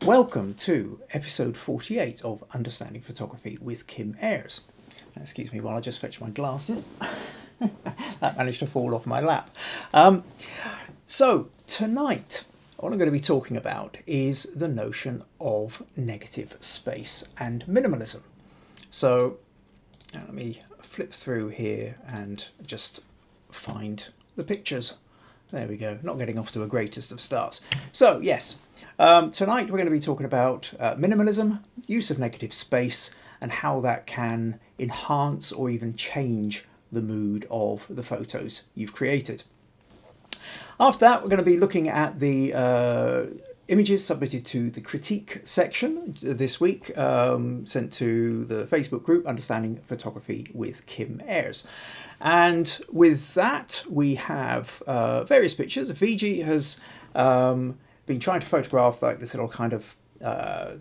Welcome to episode 48 of Understanding Photography with Kim Ayres. Excuse me while I just fetch my glasses. That managed to fall off my lap. So tonight, what I'm going to be talking about is the notion of negative space and minimalism. So let me flip through here and just find the pictures. There we go, not getting off to a greatest of starts. So yes, tonight we're going to be talking about minimalism, use of negative space, and how that can enhance or even change the mood of the photos you've created. After that, we're going to be looking at the images submitted to the critique section this week, sent to the Facebook group Understanding Photography with Kim Ayres. And with that, we have various pictures. Fiji has been trying to photograph like this little kind of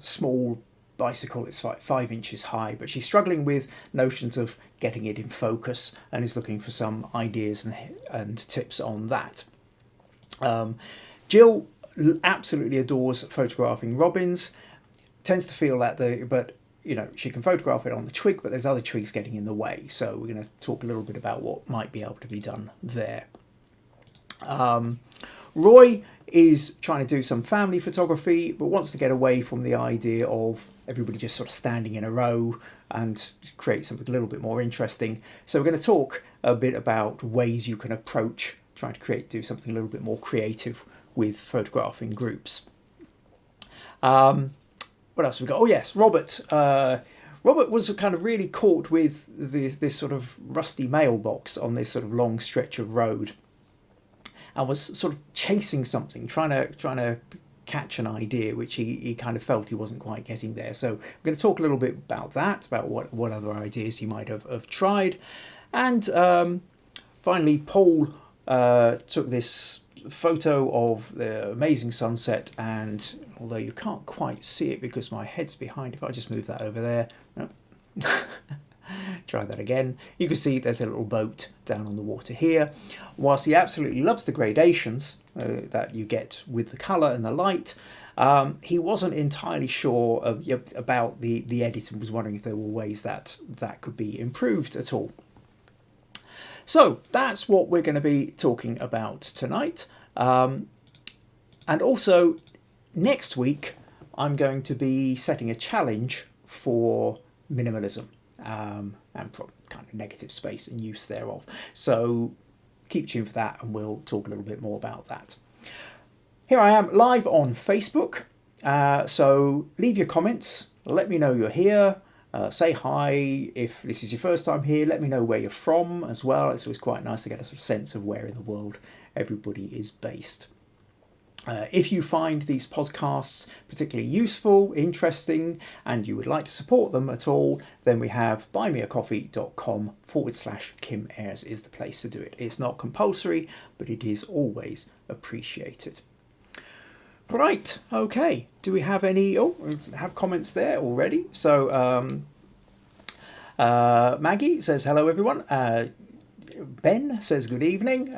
small bicycle. It's like 5 inches high, but she's struggling with notions of getting it in focus and is looking for some ideas and tips on that. Jill absolutely adores photographing robins, tends to feel that but you know, she can photograph it on the twig, but there's other twigs getting in the way. So we're going to talk a little bit about what might be able to be done there. Roy is trying to do some family photography, but wants to get away from the idea of everybody just sort of standing in a row and create something a little bit more interesting. So we're going to talk a bit about ways you can approach trying to do something a little bit more creative with photographing groups. What else have we got? Oh yes, Robert. Robert was kind of really caught with this sort of rusty mailbox on this sort of long stretch of road, and was sort of chasing something, trying to catch an idea, which he kind of felt he wasn't quite getting there. So I'm going to talk a little bit about that, about what other ideas he might have tried. And finally, Paul took this photo of the amazing sunset, and although you can't quite see it because my head's behind, if I just move that over there, no. Try that again. You can see there's a little boat down on the water here. Whilst he absolutely loves the gradations that you get with the colour and the light, he wasn't entirely sure about the edit and was wondering if there were ways that could be improved at all. So that's what we're going to be talking about tonight. And also next week, I'm going to be setting a challenge for minimalism and kind of negative space and use thereof. So keep tuned for that and we'll talk a little bit more about that. Here I am live on Facebook. So leave your comments. Let me know you're here. Say hi if this is your first time here. Let me know where you're from as well. It's always quite nice to get a sort of sense of where in the world everybody is based. If you find these podcasts particularly useful, interesting, and you would like to support them at all, then we have buymeacoffee.com/Kim Ayres is the place to do it. It's not compulsory, but it is always appreciated. Right, okay. Do we have any? Oh, we have comments there already. So Maggie says hello everyone. Ben says good evening.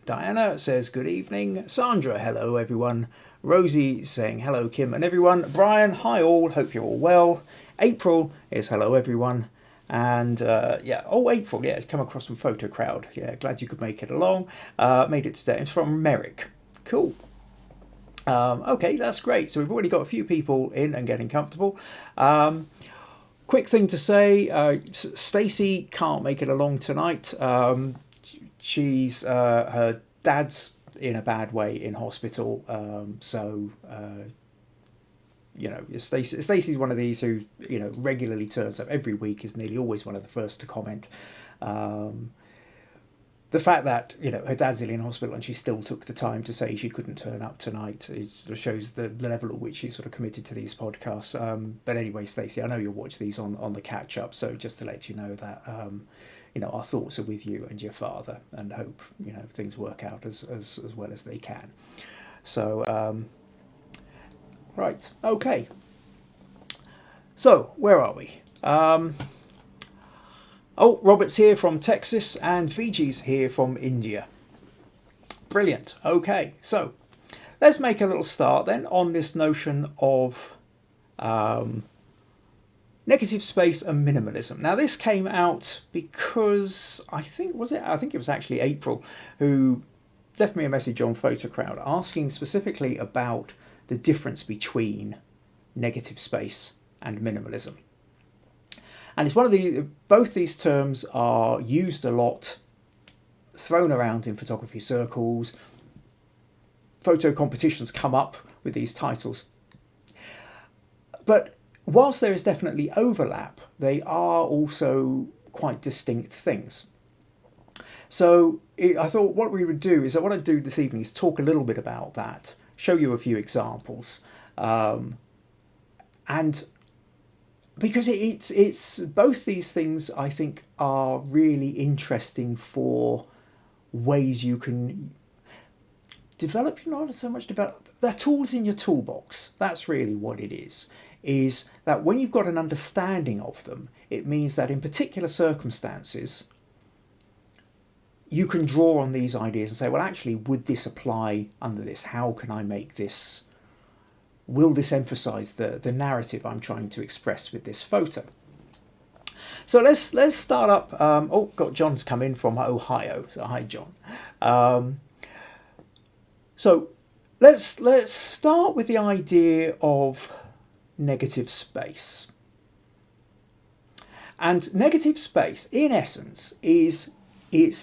Diana says good evening. Sandra, hello everyone. Rosie saying hello Kim and everyone. Brian, hi all. Hope you're all well. April is hello everyone. And April, yeah, come across from Photo Crowd. Yeah, glad you could make it along. Made it today. It's from Merrick. Cool. Okay, that's great. So we've already got a few people in and getting comfortable. Quick thing to say, Stacey can't make it along tonight. She's her dad's in a bad way in hospital. Stacey's one of these who, regularly turns up every week, is nearly always one of the first to comment. The fact that, her dad's ill in hospital and she still took the time to say she couldn't turn up tonight, it sort of shows the level at which she's sort of committed to these podcasts. But anyway, Stacey, I know you'll watch these on the catch up. So just to let you know that, our thoughts are with you and your father, and hope, things work out as well as they can. So, right. Okay. So where are we? Robert's here from Texas and Fiji's here from India. Brilliant. Okay, so let's make a little start then on this notion of negative space and minimalism. Now this came out because I think it was actually April who left me a message on Photocrowd asking specifically about the difference between negative space and minimalism. And it's both these terms are used a lot, thrown around in photography circles. Photo competitions come up with these titles. But whilst there is definitely overlap, they are also quite distinct things. So I thought what I'd do this evening is talk a little bit about that, show you a few examples, and because it's both these things I think are really interesting for ways you can develop, not so much develop, they're tools in your toolbox. That's really what it is that when you've got an understanding of them, it means that in particular circumstances, you can draw on these ideas and say, well, actually, would this apply under this? How can I make this? Will this emphasize the narrative I'm trying to express with this photo? So let's start up. Got John's come in from Ohio. So hi, John. So let's start with the idea of negative space. And negative space, in essence, is the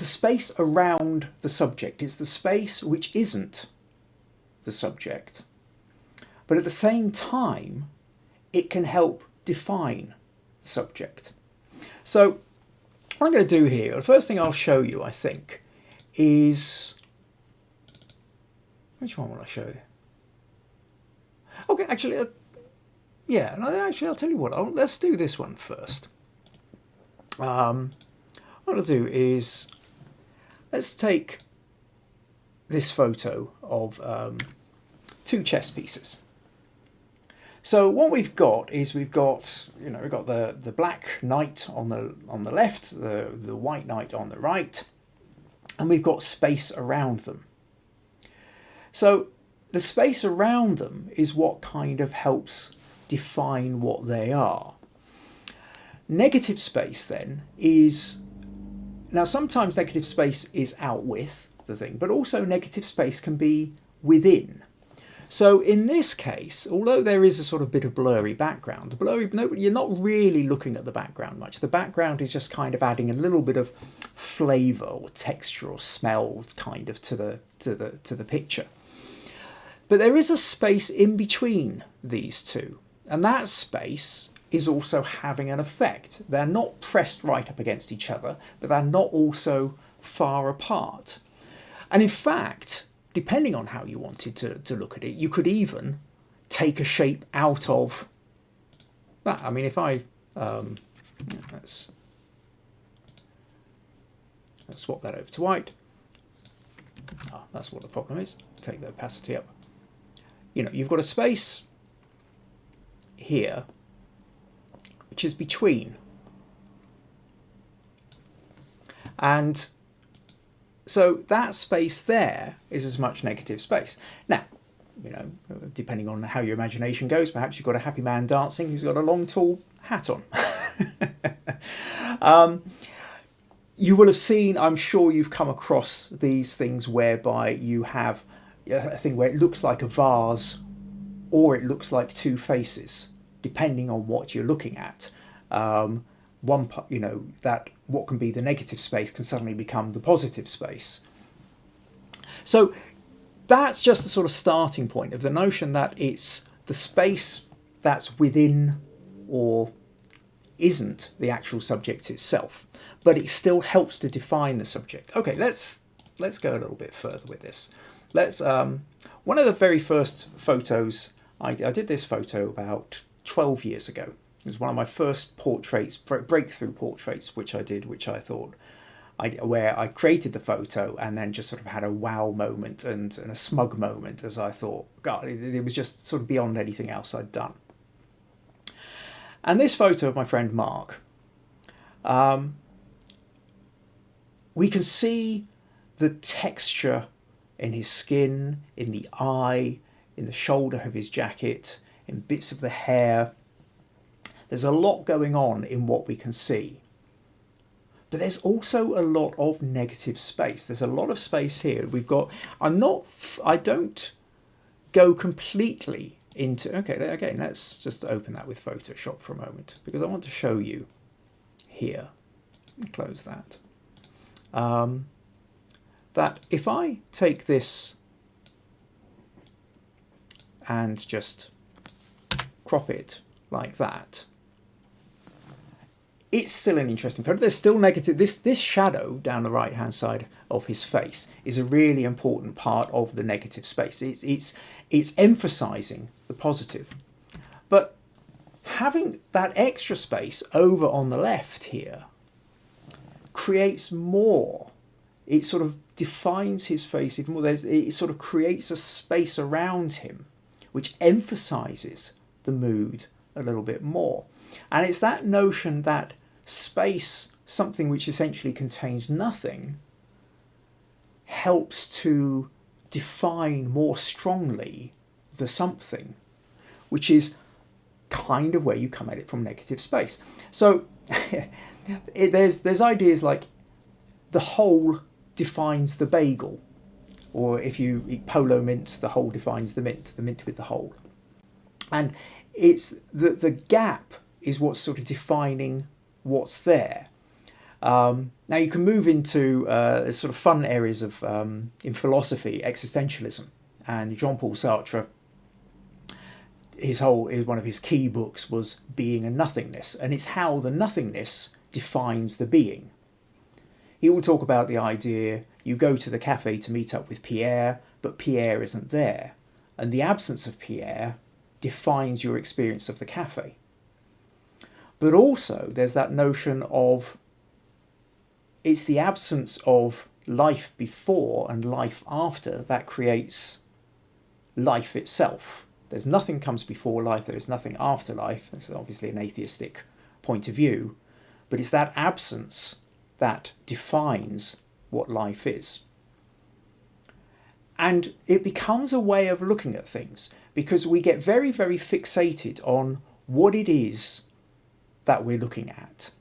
space around the subject. It's the space which isn't the subject, but at the same time it can help define the subject. So what I'm going to do here, the first thing I'll show you, I think, is which one will I show you? Okay, actually, I'll tell you what, let's do this one first. What I'll do is let's take this photo of two chess pieces. So what we've got is we've got the black knight on the left, the white knight on the right, and we've got space around them. So the space around them is what kind of helps define what they are. Negative space then is, now sometimes negative space is out with the thing, but also negative space can be within. So in this case, although there is a sort of bit of blurry background, you're not really looking at the background much. The background is just kind of adding a little bit of flavour or texture or smell kind of to the picture. But there is a space in between these two, and that space is also having an effect. They're not pressed right up against each other, but they're not also far apart. And in fact, depending on how you wanted to look at it, you could even take a shape out of that. I mean, if I let's swap that over to white. That's what the problem is. Take the opacity up. You've got a space here which is between, and so that space there is as much negative space. Now, depending on how your imagination goes, perhaps you've got a happy man dancing who's got a long tall hat on. You will have seen, I'm sure you've come across these things whereby you have a thing where it looks like a vase or it looks like two faces, depending on what you're looking at. One part, that what can be the negative space can suddenly become the positive space. So that's just the sort of starting point of the notion that it's the space that's within or isn't the actual subject itself, but it still helps to define the subject. Okay, let's go a little bit further with this. One of the very first photos, I did this photo about 12 years ago. It was one of my first portraits, breakthrough portraits, which I thought, where I created the photo and then just sort of had a wow moment and a smug moment as I thought, God, it was just sort of beyond anything else I'd done. And this photo of my friend Mark, we can see the texture in his skin, in the eye, in the shoulder of his jacket, in bits of the hair. There's a lot going on in what we can see. But there's also a lot of negative space. There's a lot of space here. We've got, I don't go completely into, okay, again, let's just open that with Photoshop for a moment, because I want to show you here, close that, that if I take this and just crop it like that, it's still an interesting photo. There's still negative. This shadow down the right hand side of his face is a really important part of the negative space. It's emphasizing the positive. But having that extra space over on the left here creates more. It sort of defines his face even more. It sort of creates a space around him which emphasizes the mood a little bit more. And it's that notion that space, something which essentially contains nothing, helps to define more strongly the something, which is kind of where you come at it from negative space. So there's ideas like the whole defines the bagel, or if you eat polo mints, the whole defines the mint with the whole. And it's the gap is what's sort of defining what's there. Now you can move into sort of fun areas of in philosophy, existentialism, and Jean-Paul Sartre. One of his key books was Being and Nothingness, and it's how the nothingness defines the being. He will talk about the idea you go to the cafe to meet up with Pierre, but Pierre isn't there, and the absence of Pierre defines your experience of the cafe. But also there's that notion of it's the absence of life before and life after that creates life itself. There's nothing comes before life, there is nothing after life. It's obviously an atheistic point of view, but it's that absence that defines what life is. And it becomes a way of looking at things, because we get very, very fixated on what it is that we're looking at,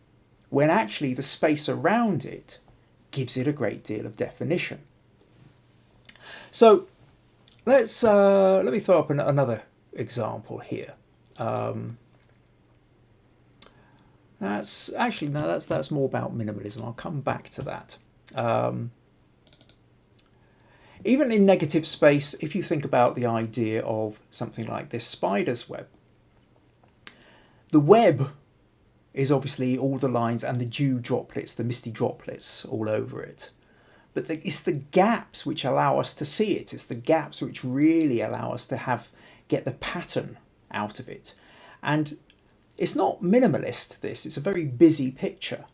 when actually the space around it gives it a great deal of definition. So let me throw up another example here. That's more about minimalism. I'll come back to that. Even in negative space, if you think about the idea of something like this spider's web, the web is obviously all the lines and the dew droplets, the misty droplets all over it. But it's the gaps which allow us to see it. It's the gaps which really allow us to get the pattern out of it. And it's not minimalist, this. It's a very busy picture.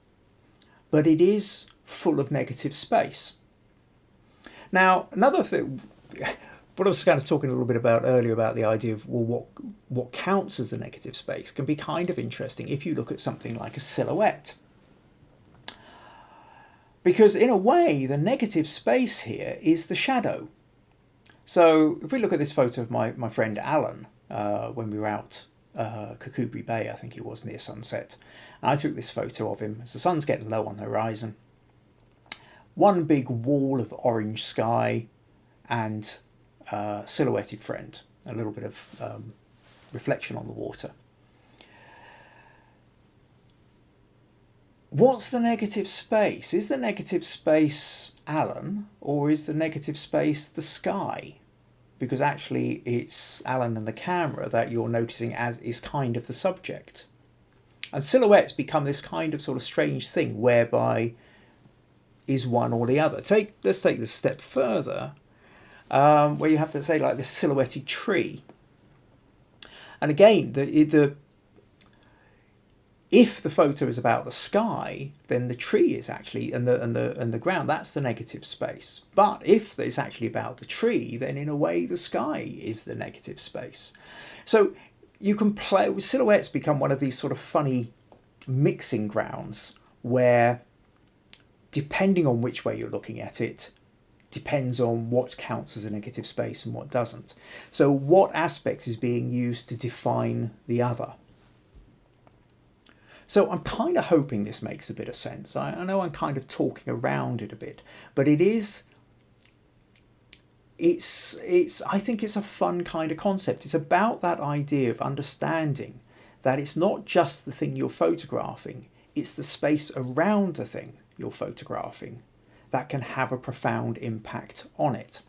But it is full of negative space. Now, another thing, what I was kind of talking a little bit about earlier about the idea of, well, what counts as a negative space can be kind of interesting if you look at something like a silhouette. Because in a way, the negative space here is the shadow. So if we look at this photo of my friend Alan, when we were out Kukubri Bay, I think it was, near sunset. And I took this photo of him as the sun's getting low on the horizon. One big wall of orange sky and silhouetted friend, a little bit of reflection on the water. What's the negative space? Is the negative space Alan, or is the negative space the sky? Because actually it's Alan and the camera that you're noticing as is kind of the subject. And silhouettes become this kind of sort of strange thing whereby is one or the other. Let's take this a step further, where you have to say like this silhouetted tree. And again, if the photo is about the sky, then the tree is actually and the ground, that's the negative space. But if it's actually about the tree, then in a way the sky is the negative space. So you can play with silhouettes, become one of these sort of funny mixing grounds where, depending on which way you're looking at it, depends on what counts as a negative space and what doesn't. So what aspect is being used to define the other? So I'm kind of hoping this makes a bit of sense. I know I'm kind of talking around it a bit, but I think it's a fun kind of concept. It's about that idea of understanding that it's not just the thing you're photographing, it's the space around the thing you're photographing that can have a profound impact on it.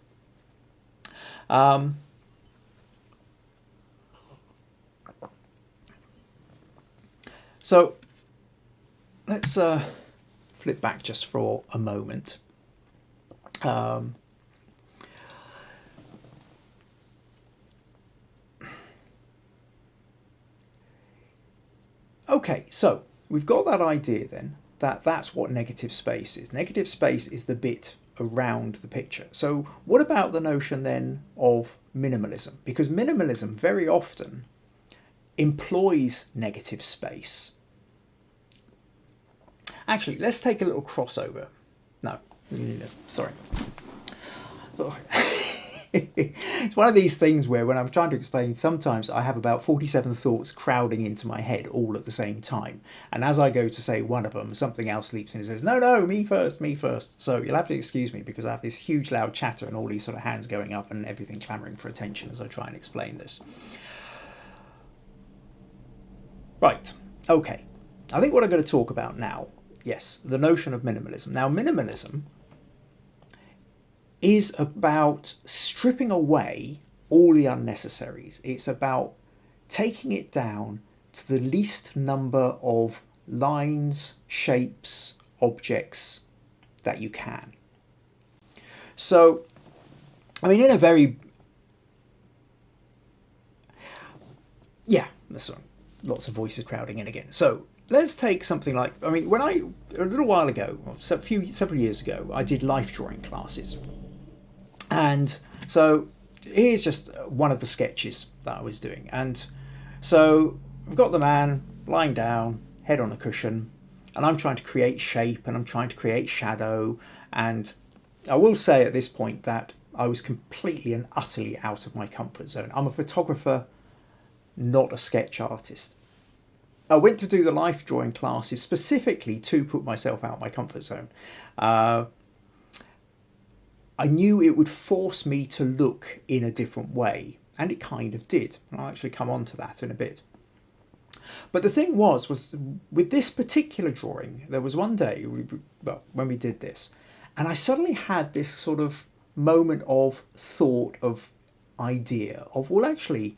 So let's flip back just for a moment. Okay, so we've got that idea then that that's what negative space is. Negative space is the bit around the picture. So what about the notion then of minimalism? Because minimalism very often employs negative space. Actually, let's take a little crossover. No, sorry. It's one of these things where when I'm trying to explain, sometimes I have about 47 thoughts crowding into my head all at the same time. And as I go to say one of them, something else leaps in and says, no, me first, me first. So you'll have to excuse me because I have this huge loud chatter and all these sort of hands going up and everything clamoring for attention as I try and explain this. Right, okay. I think what I'm going to talk about now, yes, the notion of minimalism. Now, minimalism is about stripping away all the unnecessaries. It's about taking it down to the least number of lines, shapes, objects that you can. So, I mean, in a very... Yeah, that's right. Lots of voices crowding in again. So, let's take something like... I mean, a little while ago, several years ago, I did life drawing classes. And so here's just one of the sketches that I was doing. And so I've got the man lying down, head on a cushion, and I'm trying to create shape and I'm trying to create shadow. And I will say at this point that I was completely and utterly out of my comfort zone. I'm a photographer, not a sketch artist. I went to do the life drawing classes specifically to put myself out of my comfort zone. I knew it would force me to look in a different way, and it kind of did. And I'll actually come on to that in a bit. But the thing was with this particular drawing, there was one day when we did this, and I suddenly had this sort of moment of thought, of idea, of, well, actually,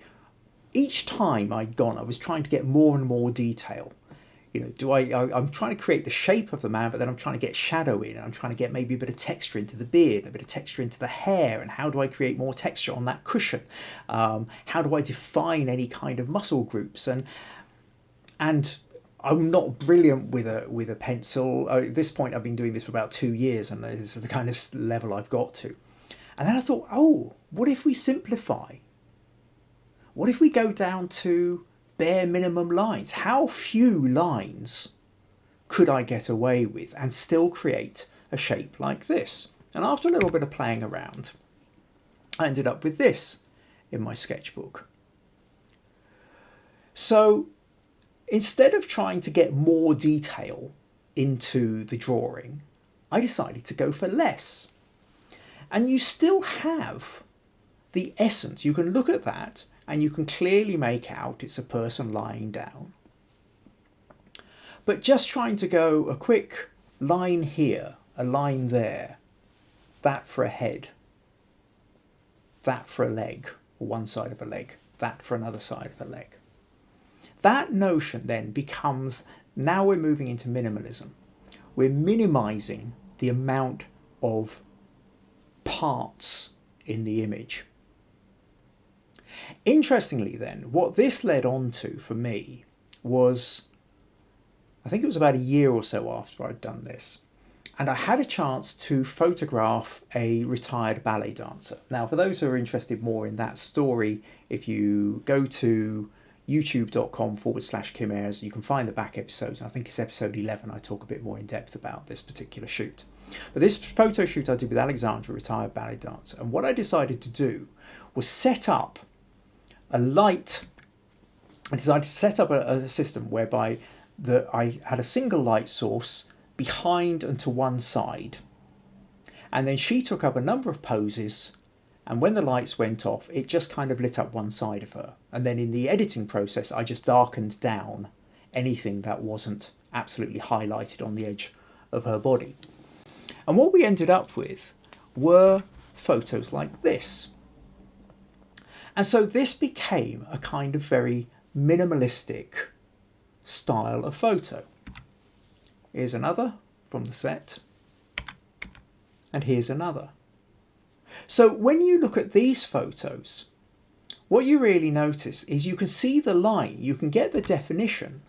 each time I'd gone, I was trying to get more and more detail. You know, I'm trying to create the shape of the man, but then I'm trying to get shadow in, and I'm trying to get maybe a bit of texture into the beard, a bit of texture into the hair, and how do I create more texture on that cushion? How do I define any kind of muscle groups? And I'm not brilliant with a pencil. At this point, I've been doing this for about 2 years, and this is the kind of level I've got to. And then I thought, oh, what if we simplify? What if we go down to bare minimum lines? How few lines could I get away with and still create a shape like this? And after a little bit of playing around, I ended up with this in my sketchbook. So instead of trying to get more detail into the drawing, I decided to go for less. And you still have the essence. You can look at that and you can clearly make out it's a person lying down. But just trying to go a quick line here, a line there, that for a head, that for a leg, or one side of a leg, that for another side of a leg. That notion then becomes, now we're moving into minimalism. We're minimizing the amount of parts in the image. Interestingly then, what this led on to for me was, I think it was about a year or so after I'd done this, and I had a chance to photograph a retired ballet dancer. Now, for those who are interested more in that story, if you go to youtube.com/Kim Ayres. You can find the back episodes. I think it's episode 11. I talk a bit more in depth about this particular shoot. But this photo shoot I did with Alexandra, retired ballet dancer, and what I decided to do was set up a light. I decided to set up a system whereby I had a single light source behind and to one side, and then she took up a number of poses, and when the lights went off it just kind of lit up one side of her, and then in the editing process I just darkened down anything that wasn't absolutely highlighted on the edge of her body. And what we ended up with were photos like this. And so this became a kind of very minimalistic style of photo. Here's another from the set, and here's another. So when you look at these photos, what you really notice is you can see the line, you can get the definition,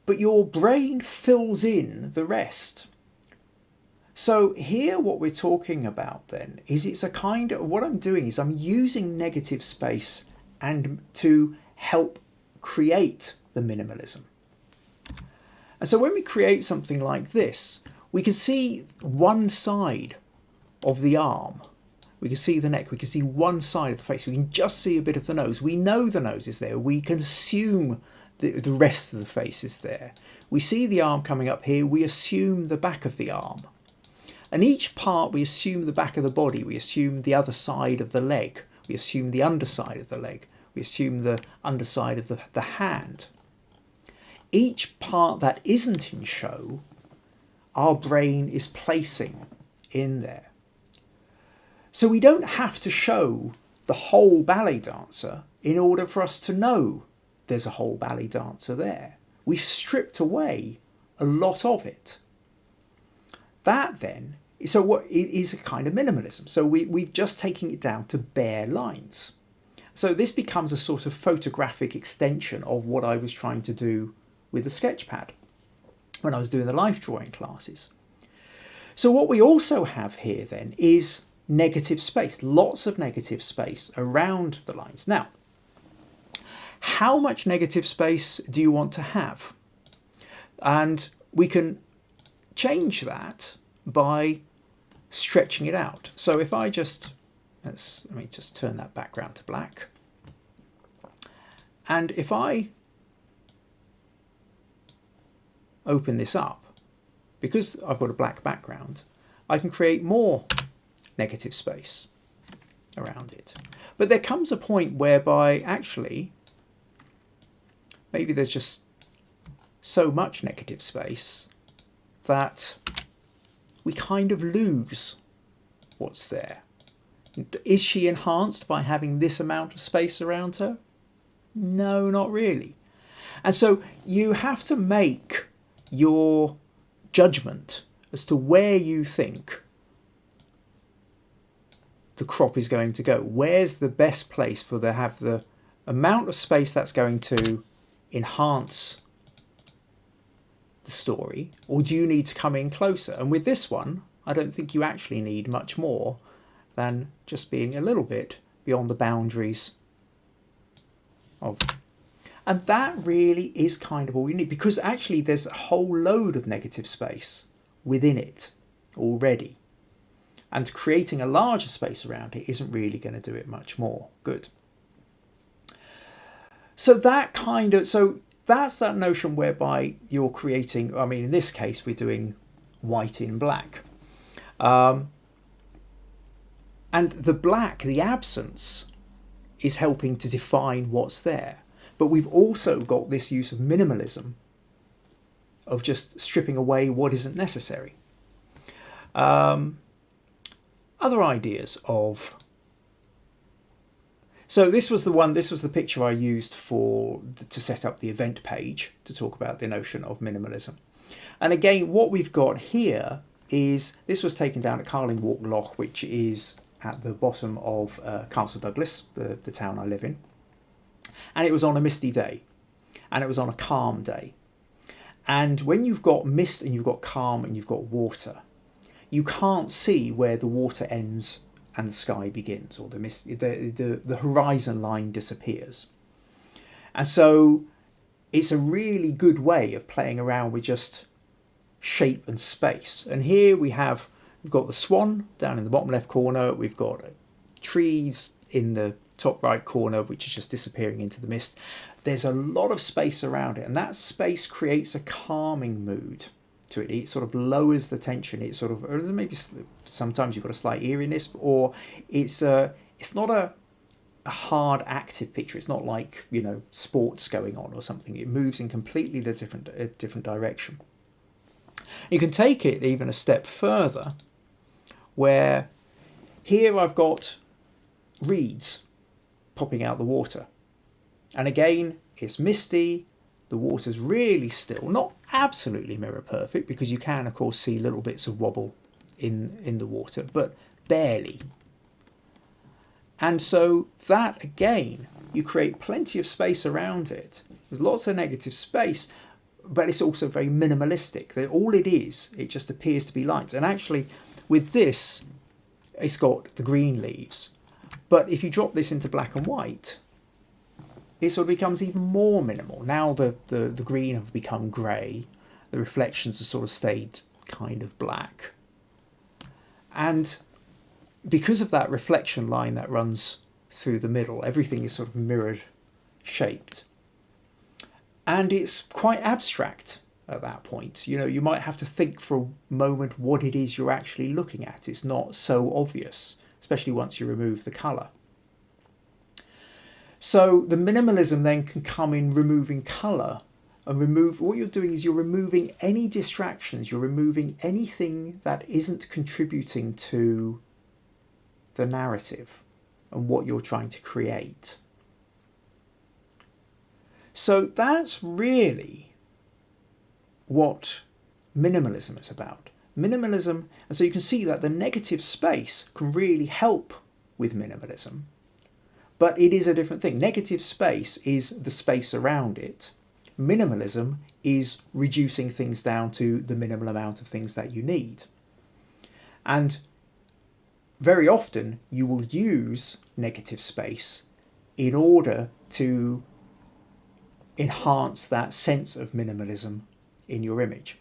but your brain fills in the rest. So here what we're talking about then is it's a kind of, what I'm doing is I'm using negative space and to help create the minimalism. And so when we create something like this, we can see one side of the arm, we can see the neck, we can see one side of the face, we can just see a bit of the nose. We know the nose is there, we can assume the rest of the face is there. We see the arm coming up here, we assume the back of the arm. And each part we assume the back of the body, we assume the other side of the leg, we assume the underside of the leg, we assume the underside of the hand. Each part that isn't in show, our brain is placing in there. So we don't have to show the whole ballet dancer in order for us to know there's a whole ballet dancer there. We've stripped away a lot of it. That then, so what is a kind of minimalism. So we've just taken it down to bare lines. So this becomes a sort of photographic extension of what I was trying to do with the sketchpad when I was doing the life drawing classes. So what we also have here then is negative space, lots of negative space around the lines. Now, how much negative space do you want to have? And we can change that by stretching it out. So if I just, let me just turn that background to black. And if I open this up, because I've got a black background, I can create more negative space around it. But there comes a point whereby actually, maybe there's just so much negative space that we kind of lose what's there. Is she enhanced by having this amount of space around her? No, not really. And so you have to make your judgment as to where you think the crop is going to go. Where's the best place for to have the amount of space that's going to enhance the story, or do you need to come in closer? And with this one, I don't think you actually need much more than just being a little bit beyond the boundaries of, and that really is kind of all you need, because actually there's a whole load of negative space within it already, and creating a larger space around it isn't really going to do it much more good. So that's that notion whereby you're creating, I mean, in this case, we're doing white in black. And the black, the absence, is helping to define what's there. But we've also got this use of minimalism, of just stripping away what isn't necessary. Other ideas of... So this was the picture I used to set up the event page to talk about the notion of minimalism. And again, what we've got here is, this was taken down at Carlingwalk Loch, which is at the bottom of Castle Douglas, the town I live in. And it was on a misty day, and it was on a calm day. And when you've got mist and you've got calm and you've got water, you can't see where the water ends and the sky begins, or the horizon line disappears. And so it's a really good way of playing around with just shape and space. And here we've got the swan down in the bottom left corner, we've got trees in the top right corner which is just disappearing into the mist. There's a lot of space around it, and that space creates a calming mood to it. It sort of lowers the tension. It sort of, or maybe sometimes you've got a slight eeriness, or it's not a hard active picture. It's not like, you know, sports going on or something. It moves in completely a different direction. You can take it even a step further, where here I've got reeds popping out the water, and again it's misty, the water's really still, not absolutely mirror perfect, because you can of course see little bits of wobble in the water, but barely. And so that again, you create plenty of space around it. There's lots of negative space, but it's also very minimalistic. All it is, it just appears to be light. And actually with this, it's got the green leaves. But if you drop this into black and white, it sort of becomes even more minimal. Now the green have become grey. The reflections have sort of stayed kind of black. And because of that reflection line that runs through the middle, everything is sort of mirrored shaped. And it's quite abstract at that point. You know, you might have to think for a moment what it is you're actually looking at. It's not so obvious, especially once you remove the colour. So the minimalism then can come in removing colour, and what you're doing is you're removing any distractions, you're removing anything that isn't contributing to the narrative and what you're trying to create. So that's really what minimalism is about. Minimalism, and so you can see that the negative space can really help with minimalism, but it is a different thing. Negative space is the space around it. Minimalism is reducing things down to the minimal amount of things that you need. And very often you will use negative space in order to enhance that sense of minimalism in your image.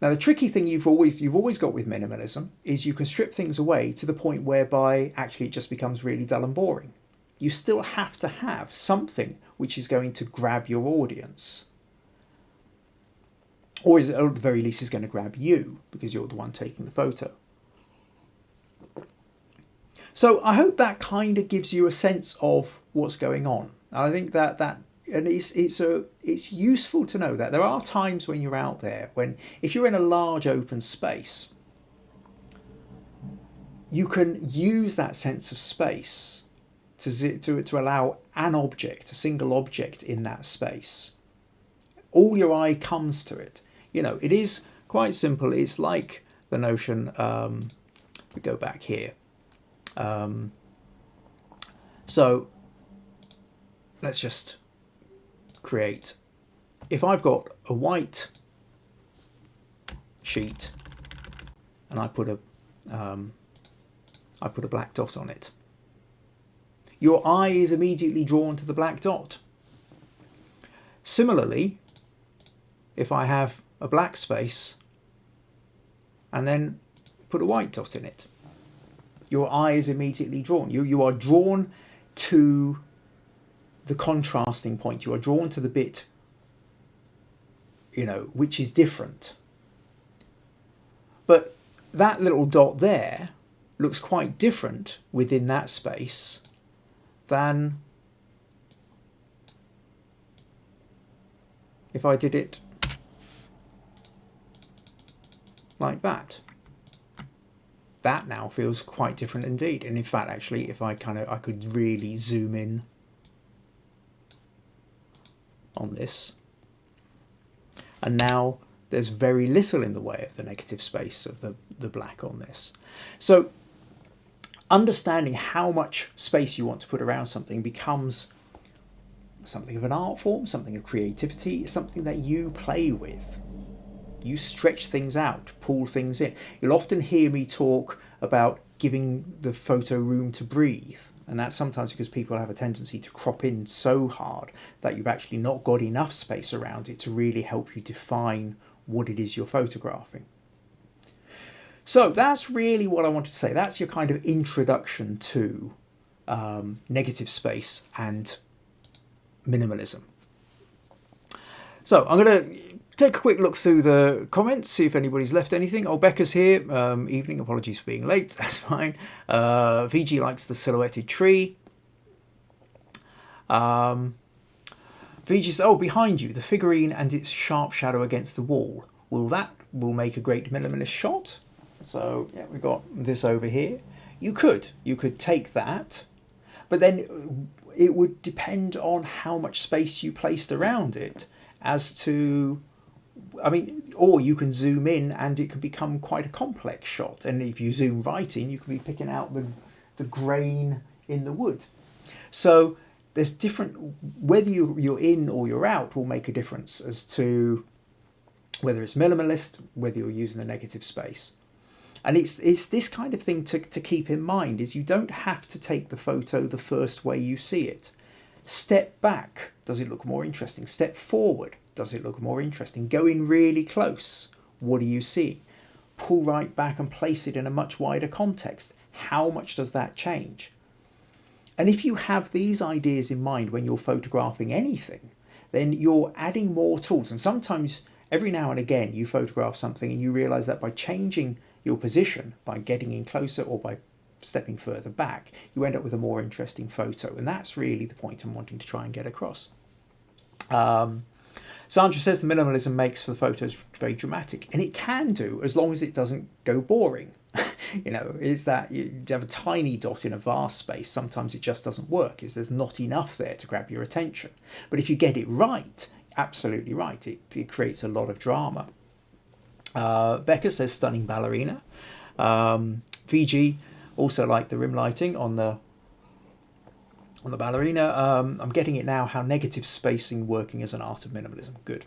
Now the tricky thing you've always got with minimalism is you can strip things away to the point whereby actually it just becomes really dull and boring. You still have to have something which is going to grab your audience, or at the very least is going to grab you because you're the one taking the photo. So I hope that kind of gives you a sense of what's going on. And I think that and it's useful to know that there are times when you're out there, when if you're in a large open space, you can use that sense of space to allow an object, a single object in that space. All your eye comes to it. You know, it is quite simple. It's like the notion, we go back here. So let's just create, if I've got a white sheet and I put a black dot on it, your eye is immediately drawn to the black dot. Similarly, if I have a black space and then put a white dot in it, your eye is immediately drawn. You are drawn to the contrasting point. You are drawn to the bit, you know, which is different. But that little dot there looks quite different within that space than if I did it like that. That now feels quite different indeed. And in fact, actually, if I could really zoom in on this, and now there's very little in the way of the negative space of the black on this. So understanding how much space you want to put around something becomes something of an art form, something of creativity, something that you play with. You stretch things out, pull things in. You'll often hear me talk about giving the photo room to breathe. And that's sometimes because people have a tendency to crop in so hard that you've actually not got enough space around it to really help you define what it is you're photographing. So that's really what I wanted to say. That's your kind of introduction to negative space and minimalism. So I'm going to take a quick look through the comments, see if anybody's left anything. Oh, Becca's here. Evening, apologies for being late. That's fine. VG likes the silhouetted tree. VG says, oh, behind you, the figurine and its sharp shadow against the wall. Will make a great minimalist shot. So yeah, we've got this over here. You could take that, but then it would depend on how much space you placed around it as to, I mean, or you can zoom in and it can become quite a complex shot. And if you zoom right in, you can be picking out the grain in the wood. So there's different, whether you're in or you're out will make a difference as to whether it's minimalist, whether you're using the negative space. And it's this kind of thing to keep in mind, is you don't have to take the photo the first way you see it. Step back, does it look more interesting? Step forward, does it look more interesting? Go in really close, what do you see? Pull right back and place it in a much wider context. How much does that change? And if you have these ideas in mind when you're photographing anything, then you're adding more tools. And sometimes, every now and again, you photograph something and you realize that by changing your position, by getting in closer or by stepping further back, you end up with a more interesting photo. And that's really the point I'm wanting to try and get across. Sandra says the minimalism makes for the photos very dramatic, and it can do, as long as it doesn't go boring. You know, is that you have a tiny dot in a vast space, sometimes it just doesn't work, is there's not enough there to grab your attention. But if you get it right, absolutely right, it creates a lot of drama. Becca says stunning ballerina. VG also like the rim lighting on the ballerina. I'm getting it now, how negative spacing working as an art of minimalism. Good.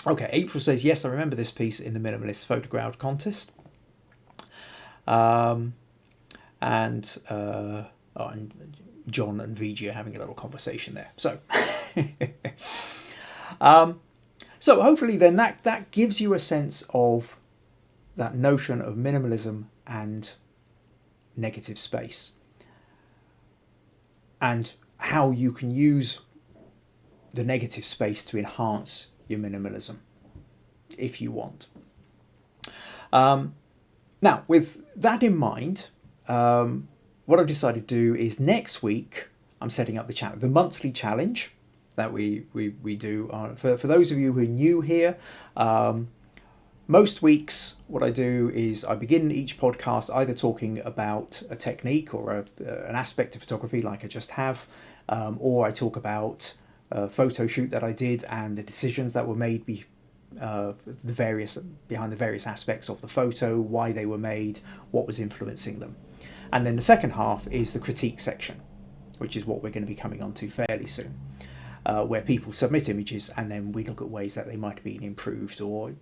Okay, April says, yes, I remember this piece in the minimalist photograph contest. And John and VG are having a little conversation there. So, so hopefully then that gives you a sense of that notion of minimalism and negative space, and how you can use the negative space to enhance your minimalism if you want. Now, with that in mind, what I've decided to do is next week I'm setting up the monthly challenge that we do. For those of you who are new here, most weeks what I do is I begin each podcast either talking about a technique or an aspect of photography like I just have, or I talk about a photo shoot that I did and the decisions that were made behind the various aspects of the photo, why they were made, what was influencing them. And then the second half is the critique section, which is what we're going to be coming on to fairly soon, where people submit images and then we look at ways that they might have been improved or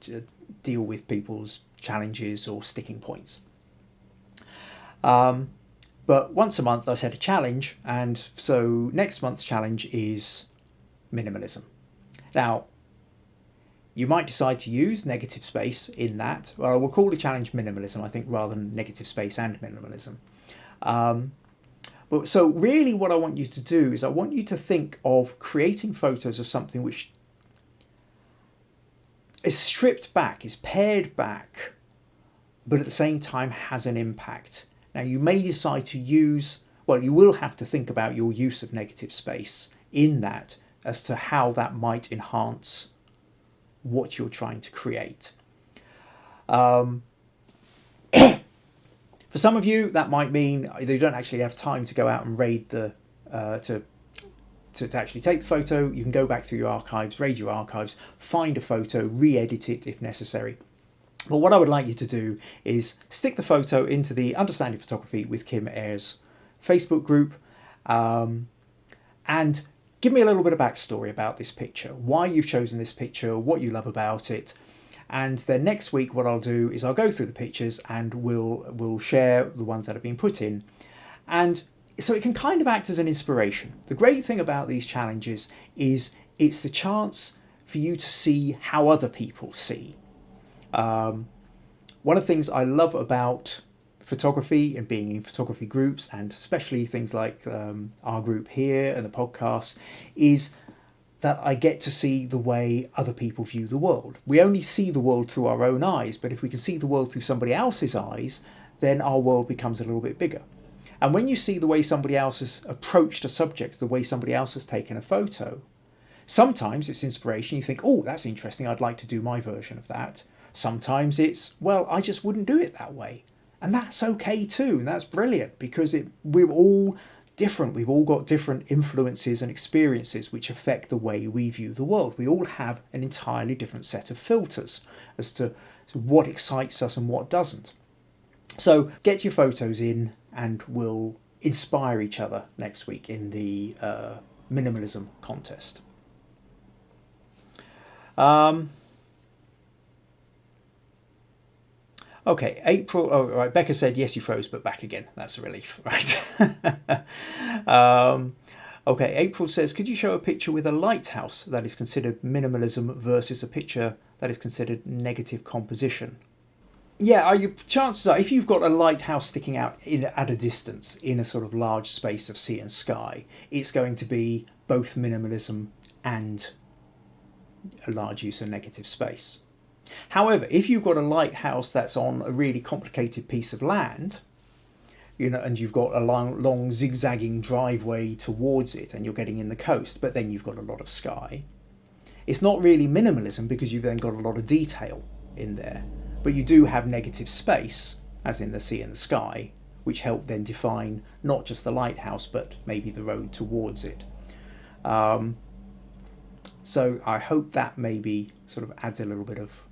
deal with people's challenges or sticking points. But once a month I set a challenge, and so next month's challenge is minimalism. Now, you might decide to use negative space in that. Well, we'll call the challenge minimalism, I think, rather than negative space and minimalism. But so really what I want you to do is I want you to think of creating photos of something which is stripped back, is pared back, but at the same time has an impact. Now, you may decide to use, well, you will have to think about your use of negative space in that as to how that might enhance what you're trying to create. For some of you, that might mean you don't actually have time to go out and raid to actually take the photo. You can go back through your archives, raid your archives, find a photo, re-edit it if necessary. But what I would like you to do is stick the photo into the Understanding Photography with Kim Ayres Facebook group, and give me a little bit of backstory about this picture, why you've chosen this picture, what you love about it. And then next week what I'll do is I'll go through the pictures and we'll share the ones that have been put in. And so it can kind of act as an inspiration. The great thing about these challenges is it's the chance for you to see how other people see. One of the things I love about photography and being in photography groups, and especially things like our group here and the podcast, is that I get to see the way other people view the world. We only see the world through our own eyes, but if we can see the world through somebody else's eyes, then our world becomes a little bit bigger. And when you see the way somebody else has approached a subject, the way somebody else has taken a photo, sometimes it's inspiration. You think, oh, that's interesting, I'd like to do my version of that. Sometimes it's, well, I just wouldn't do it that way. And that's okay too, and that's brilliant, because we're all different. We've all got different influences and experiences which affect the way we view the world. We all have an entirely different set of filters as to what excites us and what doesn't. So get your photos in and we'll inspire each other next week in the minimalism contest. Okay, April. Oh, right. Becca said yes, you froze, but back again. That's a relief, right? Okay, April says, could you show a picture with a lighthouse that is considered minimalism versus a picture that is considered negative composition? Yeah, chances are, if you've got a lighthouse sticking out at a distance in a sort of large space of sea and sky, it's going to be both minimalism and a large use of negative space. However, if you've got a lighthouse that's on a really complicated piece of land, and you've got a long zigzagging driveway towards it and you're getting in the coast, but then you've got a lot of sky, it's not really minimalism because you've then got a lot of detail in there. But you do have negative space, as in the sea and the sky, which help then define not just the lighthouse, but maybe the road towards it. So I hope that maybe sort of adds a little bit of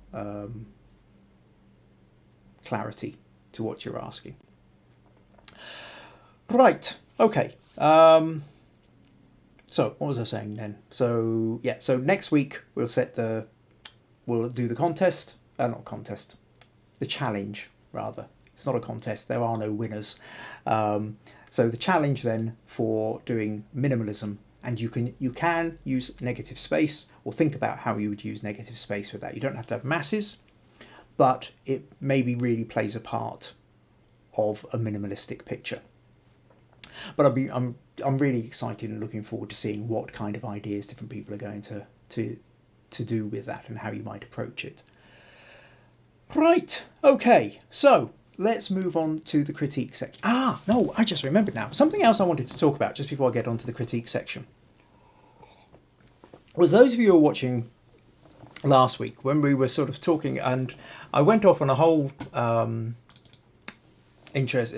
clarity to what you're asking. Right, okay. So what was I saying then? So yeah, so next week we'll do the contest. The challenge, rather. It's not a contest, there are no winners. So the challenge then for doing minimalism, and you can use negative space, or think about how you would use negative space with that. You don't have to have masses, but it maybe really plays a part of a minimalistic picture. But I'm really excited and looking forward to seeing what kind of ideas different people are going to do with that and how you might approach it. Right, okay, so let's move on to the critique section. No, I just remembered now. Something else I wanted to talk about just before I get on to the critique section was those of you who were watching last week when we were sort of talking, and I went off on a whole a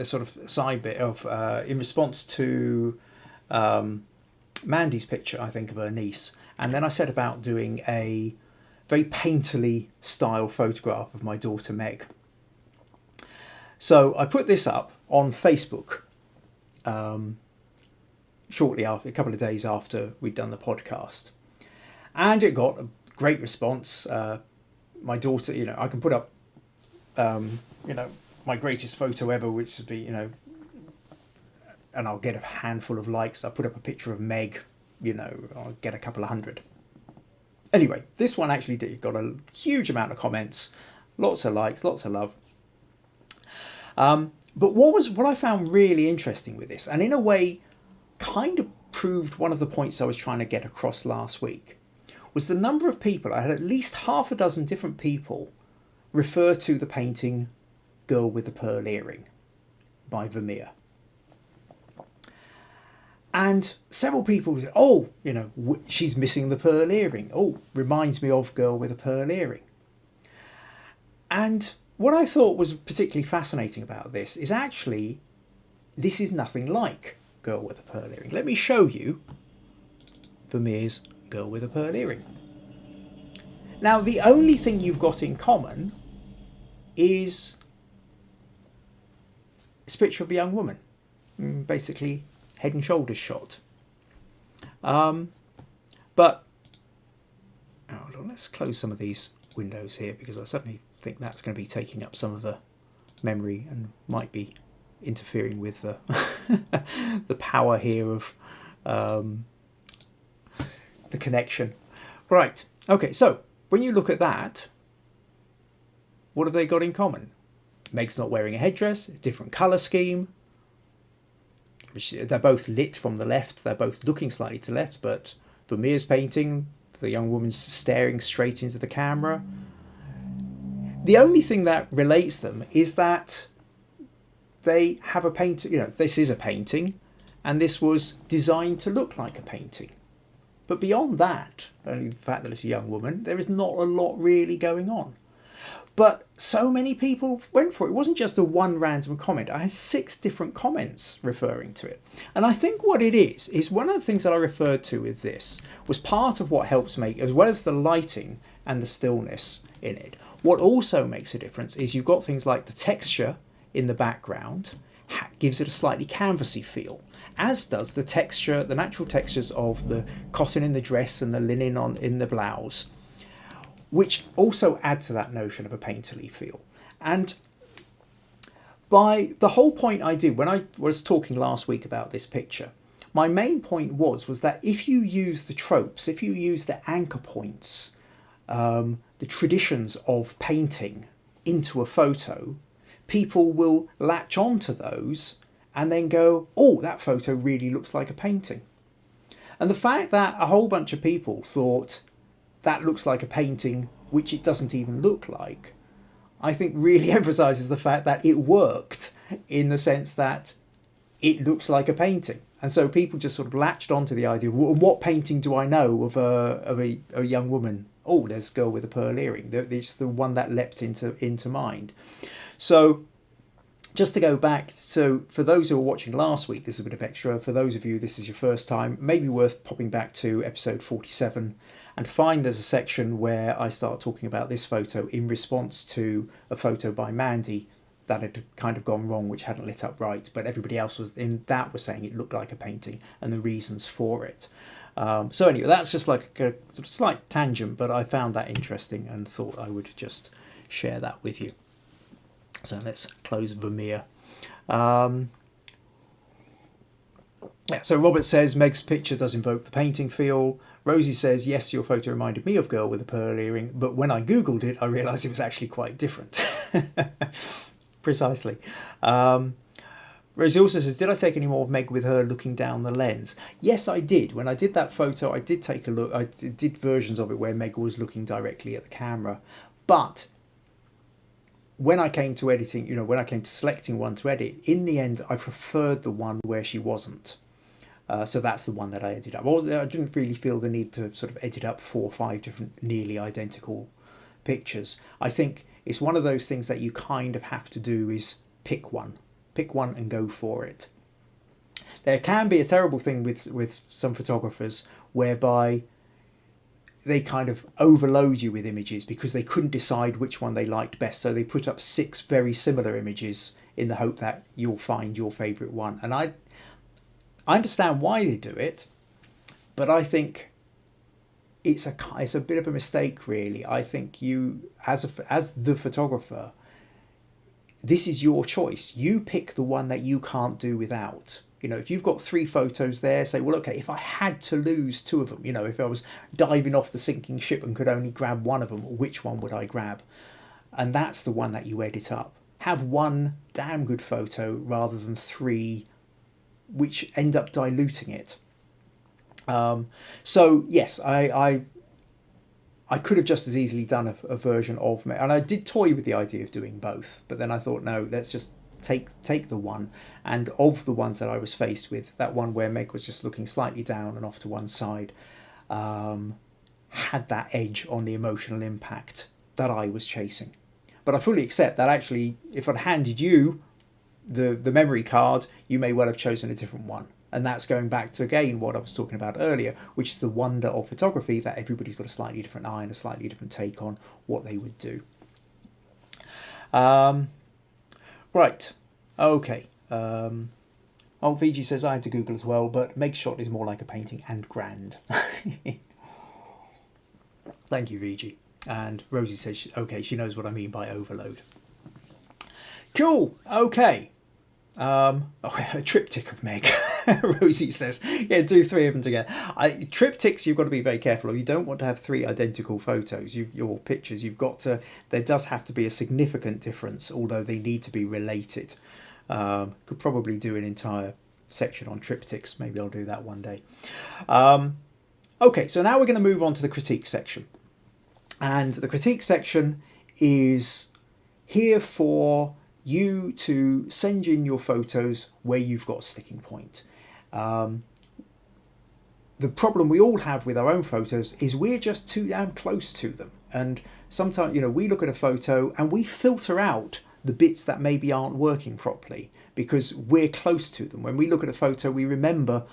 sort of side bit of in response to Mandy's picture, I think, of her niece, and then I said about doing a very painterly style photograph of my daughter Meg. So I put this up on Facebook shortly after, a couple of days after we'd done the podcast, and it got a great response. My daughter, I can put up my greatest photo ever, which would be, and I'll get a handful of likes. I put up a picture of Meg, I'll get a couple of hundred. Anyway, this one actually got a huge amount of comments, lots of likes, lots of love. But what I found really interesting with this, and in a way kind of proved one of the points I was trying to get across last week, was the number of people. I had at least half a dozen different people refer to the painting Girl with the Pearl Earring by Vermeer. And several people said, she's missing the pearl earring. Reminds me of Girl with a Pearl Earring. And what I thought was particularly fascinating about this is actually, this is nothing like Girl with a Pearl Earring. Let me show you Vermeer's Girl with a Pearl Earring. Now, the only thing you've got in common is this picture of a young woman, basically head and shoulders shot. But hold on, let's close some of these windows here, because I suddenly think that's going to be taking up some of the memory and might be interfering with the the power here of the connection. Right. Okay. So when you look at that, what have they got in common? Meg's not wearing a headdress, different colour scheme. They're both lit from the left. They're both looking slightly to the left, but Vermeer's painting, the young woman's staring straight into the camera. The only thing that relates them is that they have a painting, this is a painting, and this was designed to look like a painting. But beyond that, only the fact that it's a young woman, there is not a lot really going on. But so many people went for it. It wasn't just the one random comment. I had 6 different comments referring to it. And I think what it is one of the things that I referred to with this was part of what helps make, as well as the lighting and the stillness in it, what also makes a difference is you've got things like the texture in the background gives it a slightly canvassy feel, as does the texture, the natural textures of the cotton in the dress and the linen in the blouse, which also add to that notion of a painterly feel. And by the whole point I did when I was talking last week about this picture, my main point was that if you use the tropes, if you use the anchor points, the traditions of painting into a photo, people will latch onto those and then go, oh, that photo really looks like a painting. And the fact that a whole bunch of people thought that looks like a painting, which it doesn't even look like, I think really emphasizes the fact that it worked in the sense that it looks like a painting. And so people just sort of latched onto the idea of, what painting do I know of a young woman? Oh, there's a girl with a pearl earring. It's the one that leapt into mind. So just to go back, so for those who were watching last week, this is a bit of extra. For those of you, this is your first time, maybe worth popping back to episode 47 and find there's a section where I start talking about this photo in response to a photo by Mandy that had kind of gone wrong, which hadn't lit up right, but everybody else was saying it looked like a painting and the reasons for it. So anyway, that's just like a sort of slight tangent, but I found that interesting and thought I would just share that with you. So let's close Vermeer. Yeah, so Robert says Meg's picture does invoke the painting feel. Rosie says, yes, your photo reminded me of girl with a pearl earring, but when I Googled it, I realised it was actually quite different. Precisely. Rosie also says, did I take any more of Meg with her looking down the lens? Yes, I did. When I did that photo, I did take a look. I did versions of it where Meg was looking directly at the camera. But when I came to editing, when I came to selecting one to edit, in the end, I preferred the one where she wasn't. So that's the one that I edited up. I didn't really feel the need to sort of edit up 4 or 5 different nearly identical pictures. I think it's one of those things that you kind of have to do is pick one and go for it. There can be a terrible thing with some photographers whereby they kind of overload you with images because they couldn't decide which one they liked best. So they put up 6 very similar images in the hope that you'll find your favourite one. And I understand why they do it, but I think it's a bit of a mistake, really. I think you, as the photographer, this is your choice. You pick the one that you can't do without. If you've got 3 photos there, say, well, okay, if I had to lose 2 of them, if I was diving off the sinking ship and could only grab one of them, which one would I grab? And that's the one that you edit up. Have one damn good photo rather than 3 which end up diluting it. So yes, I could have just as easily done a version of me, and I did toy with the idea of doing both, but then I thought, no, let's just take the one. And of the ones that I was faced with, that one where Meg was just looking slightly down and off to one side had that edge on the emotional impact that I was chasing. But I fully accept that actually, if I'd handed you the memory card, you may well have chosen a different one. And that's going back to, again, what I was talking about earlier, which is the wonder of photography, that everybody's got a slightly different eye and a slightly different take on what they would do. Right. Okay. VG says, I had to Google as well, but Meg's shot is more like a painting and grand. Thank you, VG. And Rosie says, okay, she knows what I mean by overload. Cool. Okay. A triptych of Meg. Rosie says, yeah, do 3 of them together. Triptychs, you've got to be very careful of. You don't want to have 3 identical photos, your pictures. You've got to, there does have to be a significant difference, although they need to be related. Could probably do an entire section on triptychs. Maybe I'll do that one day. Okay, so now we're going to move on to the critique section. And the critique section is here for you to send in your photos where you've got a sticking point. The problem we all have with our own photos is we're just too damn close to them. And sometimes, we look at a photo and we filter out the bits that maybe aren't working properly because we're close to them. When we look at a photo, we remember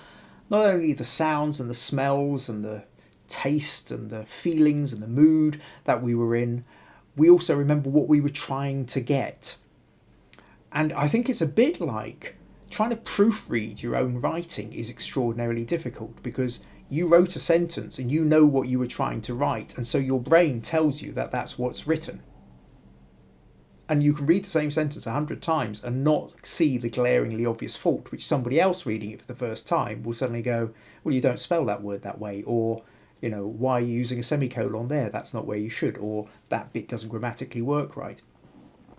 not only the sounds and the smells and the taste and the feelings and the mood that we were in, we also remember what we were trying to get. And I think it's a bit like trying to proofread your own writing is extraordinarily difficult because you wrote a sentence and you know what you were trying to write, and so your brain tells you that that's what's written. And you can read the same sentence 100 times and not see the glaringly obvious fault, which somebody else reading it for the first time will suddenly go, well, you don't spell that word that way, or why are you using a semicolon there? That's not where you should, or that bit doesn't grammatically work right.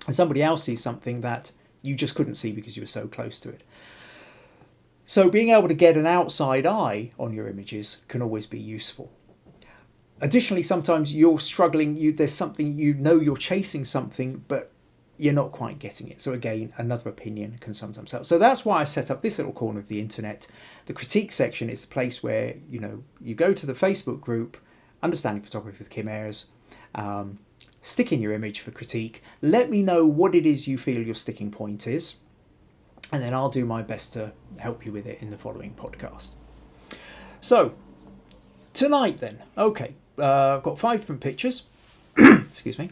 And somebody else sees something that you just couldn't see because you were so close to it. So being able to get an outside eye on your images can always be useful. Additionally, sometimes you're struggling, there's something, you're chasing something, but you're not quite getting it. So again, another opinion can sometimes help. So that's why I set up this little corner of the internet. The critique section is the place where, you go to the Facebook group, Understanding Photography with Kim Ayres, stick in your image for critique. Let me know what it is you feel your sticking point is, and then I'll do my best to help you with it in the following podcast. So, tonight then, okay, I've got 5 different pictures, excuse me,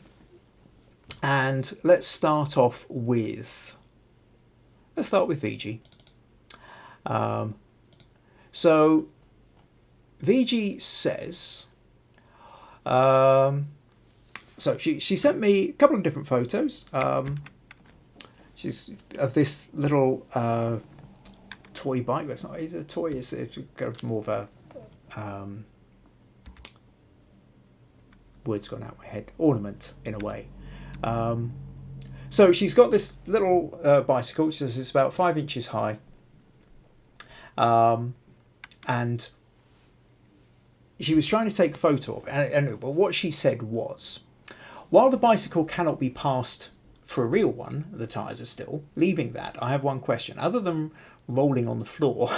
and let's start off with VG. So, VG says, so she sent me a couple of different photos. She's of this little toy bike. It's not. It's a toy. It's got more of a words gone out my head. Ornament in a way. So she's got this little bicycle. She says it's about 5 inches high, and she was trying to take a photo of it. But what she said was, while the bicycle cannot be passed for a real one, the tyres are still, leaving that, I have one question. Other than rolling on the floor,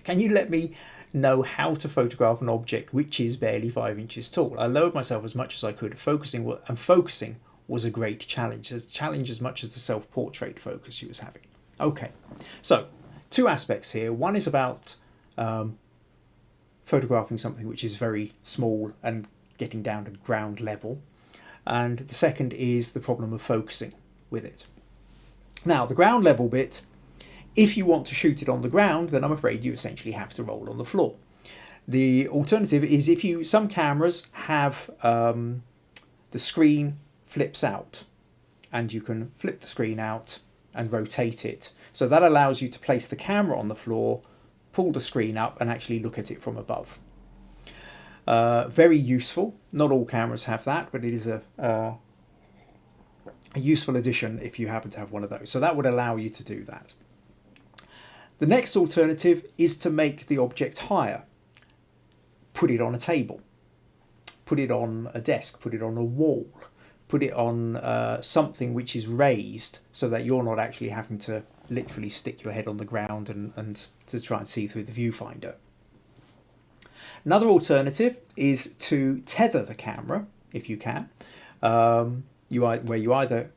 can you let me know how to photograph an object which is barely 5 inches tall? I lowered myself as much as I could. Focusing was a great challenge. A challenge as much as the self-portrait focus she was having. Okay, so 2 aspects here. One is about photographing something which is very small and getting down to ground level. And the second is the problem of focusing with it. Now, the ground level bit, if you want to shoot it on the ground, then I'm afraid you essentially have to roll on the floor. The alternative is some cameras have the screen flips out, and you can flip the screen out and rotate it. So that allows you to place the camera on the floor, pull the screen up and actually look at it from above. Very useful. Not all cameras have that, but it is a useful addition if you happen to have one of those. So that would allow you to do that. The next alternative is to make the object higher. Put it on a table. Put it on a desk. Put it on a wall. Put it on something which is raised so that you're not actually having to literally stick your head on the ground and to try and see through the viewfinder. Another alternative is to tether the camera, if you can, where you either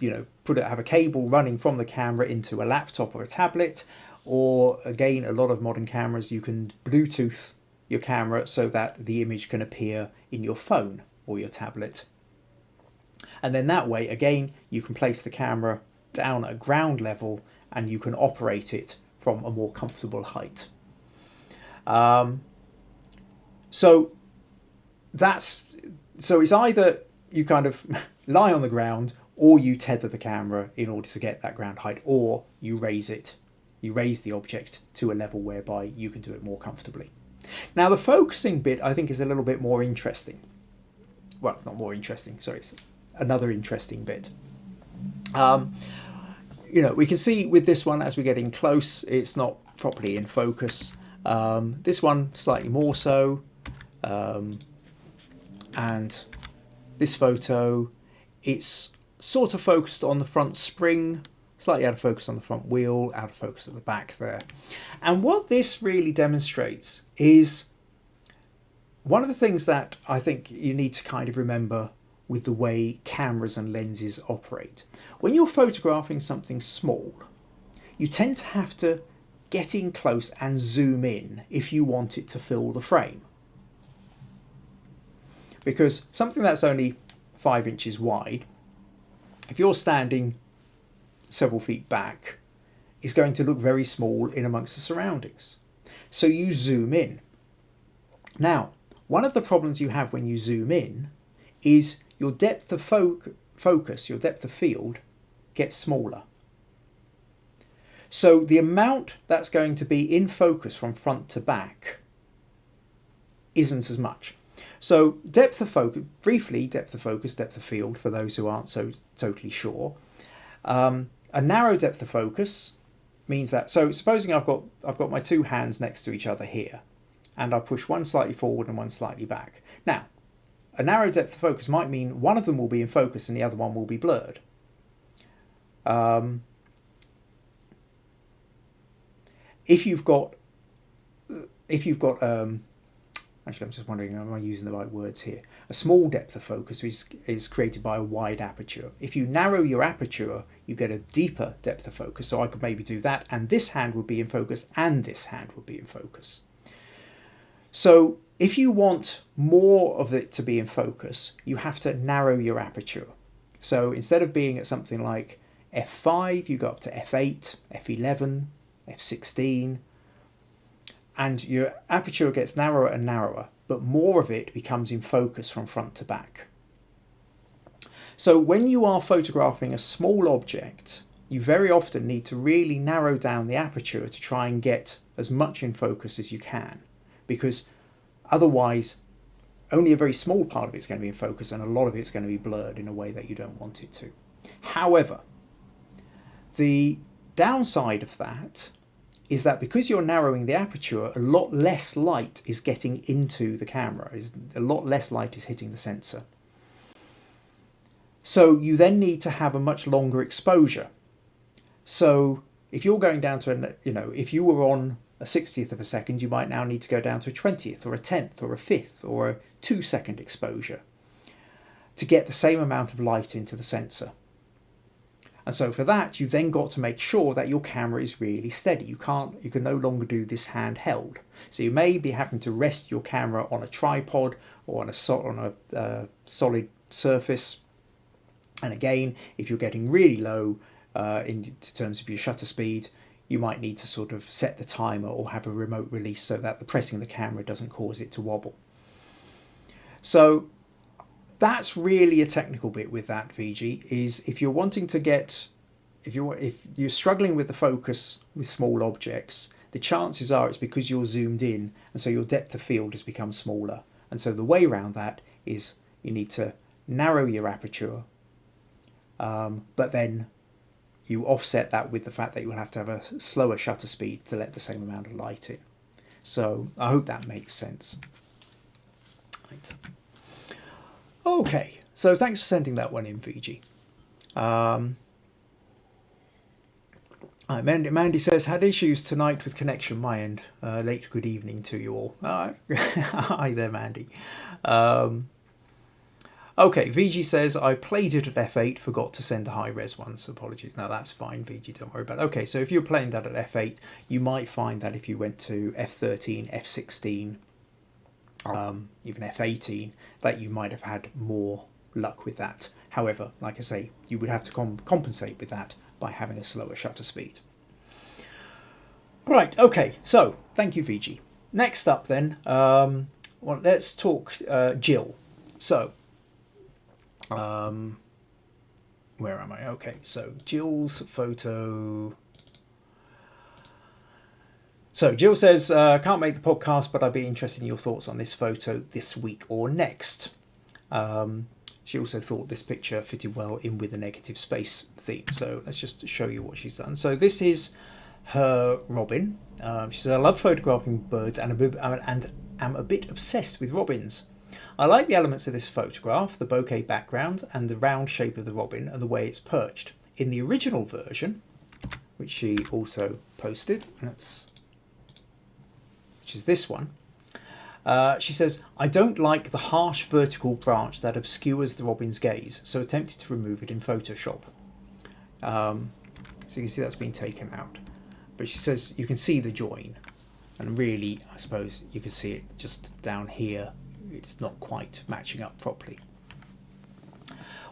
have a cable running from the camera into a laptop or a tablet, or again, a lot of modern cameras you can Bluetooth your camera so that the image can appear in your phone or your tablet. And then that way, again, you can place the camera down at ground level and you can operate it from a more comfortable height. So it's either you kind of lie on the ground or you tether the camera in order to get that ground height, or you raise it, you raise the object to a level whereby you can do it more comfortably. Now the focusing bit I think is a little bit more interesting. Well, it's not more interesting, sorry, it's another interesting bit. We can see with this one as we're getting close, it's not properly in focus. This one slightly more so, and this photo, it's sort of focused on the front spring, slightly out of focus on the front wheel, out of focus at the back there. And what this really demonstrates is one of the things that I think you need to kind of remember with the way cameras and lenses operate. When you're photographing something small, you tend to have to get in close and zoom in if you want it to fill the frame. Because something that's only 5 inches wide, if you're standing several feet back, is going to look very small in amongst the surroundings. So you zoom in. Now, one of the problems you have when you zoom in is your depth of focus, your depth of field, gets smaller. So the amount that's going to be in focus from front to back isn't as much. So depth of focus, briefly, depth of focus, depth of field, for those who aren't so totally sure. A narrow depth of focus means that, so supposing I've got my two hands next to each other here, and I push one slightly forward and one slightly back. Now, a narrow depth of focus might mean one of them will be in focus and the other one will be blurred. If you've got actually, I'm just wondering, am I using the right words here? A small depth of focus is created by a wide aperture. If you narrow your aperture, you get a deeper depth of focus. So I could maybe do that, and this hand would be in focus, and this hand would be in focus. So if you want more of it to be in focus, you have to narrow your aperture. So instead of being at something like f5, you go up to f8, f11, f16, and your aperture gets narrower and narrower, but more of it becomes in focus from front to back. So when you are photographing a small object, you very often need to really narrow down the aperture to try and get as much in focus as you can, because otherwise only a very small part of it's going to be in focus and a lot of it's going to be blurred in a way that you don't want it to. However, the downside of that is that because you're narrowing the aperture, a lot less light is getting into the camera, a lot less light is hitting the sensor. So you then need to have a much longer exposure. So if you're going down to, if you were on a 60th of a second, you might now need to go down to a 20th or a 10th or a 5th or a 2-second exposure to get the same amount of light into the sensor. And so for that, you've then got to make sure that your camera is really steady. You can no longer do this handheld. So you may be having to rest your camera on a tripod or on a solid surface. And again, if you're getting really low in terms of your shutter speed, you might need to sort of set the timer or have a remote release so that the pressing of the camera doesn't cause it to wobble. So that's really a technical bit with that, VG, is if you're wanting to get, if you're struggling with the focus with small objects, the chances are it's because you're zoomed in and so your depth of field has become smaller. And so the way around that is you need to narrow your aperture, but then you offset that with the fact that you will have to have a slower shutter speed to let the same amount of light in. So I hope that makes sense. Right. Okay, so thanks for sending that one in, VG. Mandy says, had issues tonight with connection my end. Late good evening to you all. Hi there, Mandy. Okay, VG says, I played it at f8, forgot to send the high-res ones. Apologies. No, that's fine, VG, don't worry about it. Okay, so if you're playing that at f8, you might find that if you went to f13, f16, even f18, that you might have had more luck with that. However, like I say, you would have to compensate with that by having a slower shutter speed. Right, okay, so thank you, VG. Next up then, well, let's talk Jill. So, where am I? Okay, so Jill's photo So Jill says, can't make the podcast, but I'd be interested in your thoughts on this photo this week or next. She also thought this picture fitted well in with the negative space theme. So let's just show you what she's done. So this is her robin. She says, I love photographing birds and am a bit obsessed with robins. I like the elements of this photograph, the bokeh background and the round shape of the robin and the way it's perched. In the original version, which she also posted, which is this one, she says, I don't like the harsh vertical branch that obscures the robin's gaze, so attempted to remove it in Photoshop. So you can see that's been taken out. But she says you can see the join, and really, I suppose you can see it just down here. It's not quite matching up properly.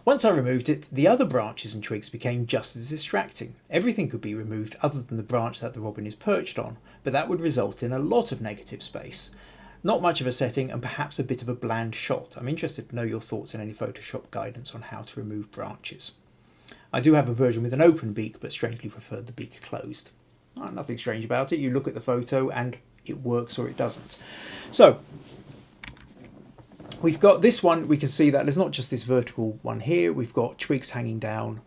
Once I removed it, the other branches and twigs became just as distracting. Everything could be removed other than the branch that the robin is perched on, but that would result in a lot of negative space. Not much of a setting and perhaps a bit of a bland shot. I'm interested to know your thoughts and any Photoshop guidance on how to remove branches. I do have a version with an open beak, but strangely preferred the beak closed. Nothing strange about it. You look at the photo and it works or it doesn't. So we've got this one. We can see that there's not just this vertical one here. We've got twigs hanging down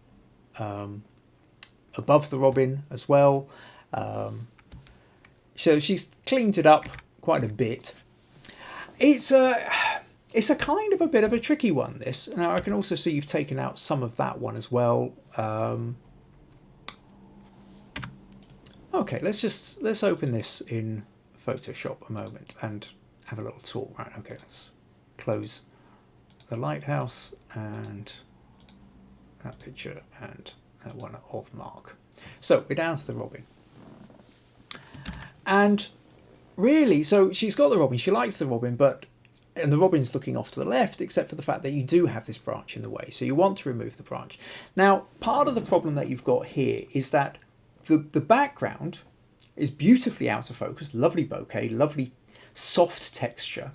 above the robin as well. So she's cleaned it up quite a bit. It's a kind of a bit of a tricky one, this. Now I can also see you've taken out some of that one as well. Okay, let's open this in Photoshop a moment and have a little talk. Right, okay, let's close the lighthouse and that picture and that one of Mark. So we're down to the robin. And really, so she's got the robin, she likes the robin, and the robin's looking off to the left, except for the fact that you do have this branch in the way. So you want to remove the branch. Now, part of the problem that you've got here is that the background is beautifully out of focus, lovely bokeh, lovely soft texture.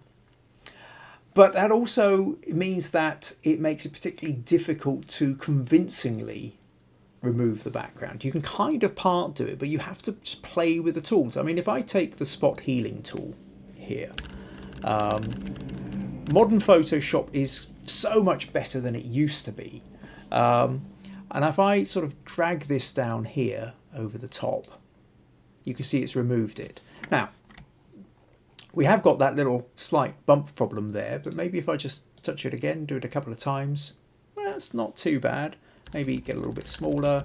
But that also means that it makes it particularly difficult to convincingly remove the background. You can kind of part do it, but you have to just play with the tools. I mean, if I take the spot healing tool here, modern Photoshop is so much better than it used to be. And if I sort of drag this down here over the top, you can see it's removed it. Now, we have got that little slight bump problem there, but maybe if I just touch it again, do it a couple of times, well, it's not too bad. Maybe get a little bit smaller.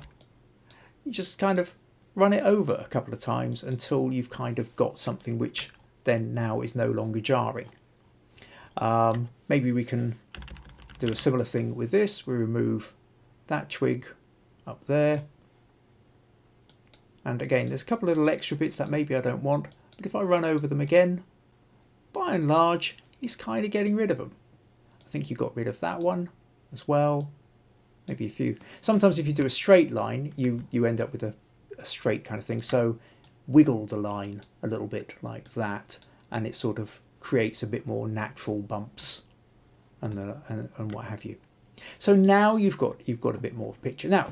You just kind of run it over a couple of times until you've kind of got something which then now is no longer jarring. Maybe we can do a similar thing with this. We remove that twig up there. And again, there's a couple of little extra bits that maybe I don't want, but if I run over them again, by and large, he's kind of getting rid of them. I think you got rid of that one as well. Maybe sometimes if you do a straight line, you end up with a straight kind of thing. So wiggle the line a little bit like that, and it sort of creates a bit more natural bumps and what have you. So now you've got a bit more picture. Now,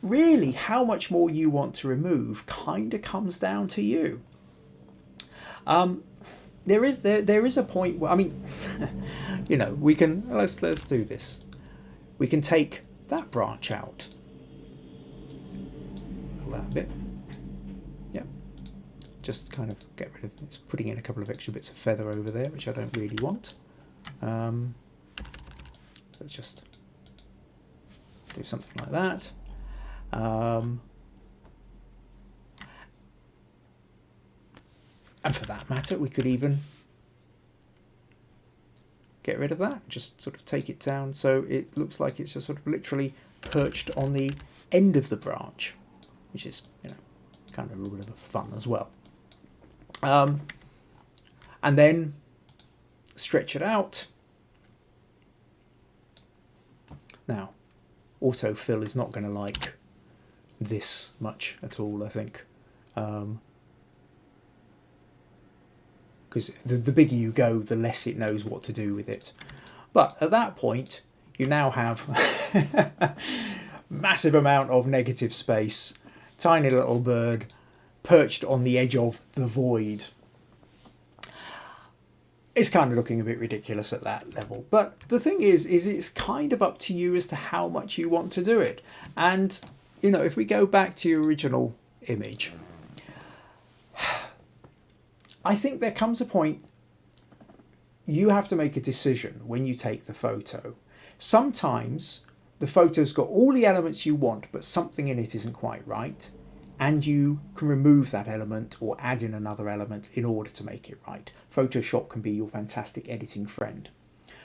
really, how much more you want to remove kind of comes down to you. There is a point where, I mean, you know, we can let's do this. We can take that branch out. Pull that bit. Yep. Just kind of get rid of it. It's putting in a couple of extra bits of feather over there, which I don't really want. Let's just do something like that. And for that matter, we could even get rid of that, just sort of take it down so it looks like it's just sort of literally perched on the end of the branch, which is, you know, kind of a little bit of fun as well. And then stretch it out. Now, autofill is not going to like this much at all, I think. Because the bigger you go, the less it knows what to do with it. But at that point, you now have massive amount of negative space, tiny little bird perched on the edge of the void. It's kind of looking a bit ridiculous at that level. But the thing is it's kind of up to you as to how much you want to do it. And, you know, if we go back to your original image, I think there comes a point you have to make a decision when you take the photo. Sometimes the photo's got all the elements you want, but something in it isn't quite right. And you can remove that element or add in another element in order to make it right. Photoshop can be your fantastic editing friend.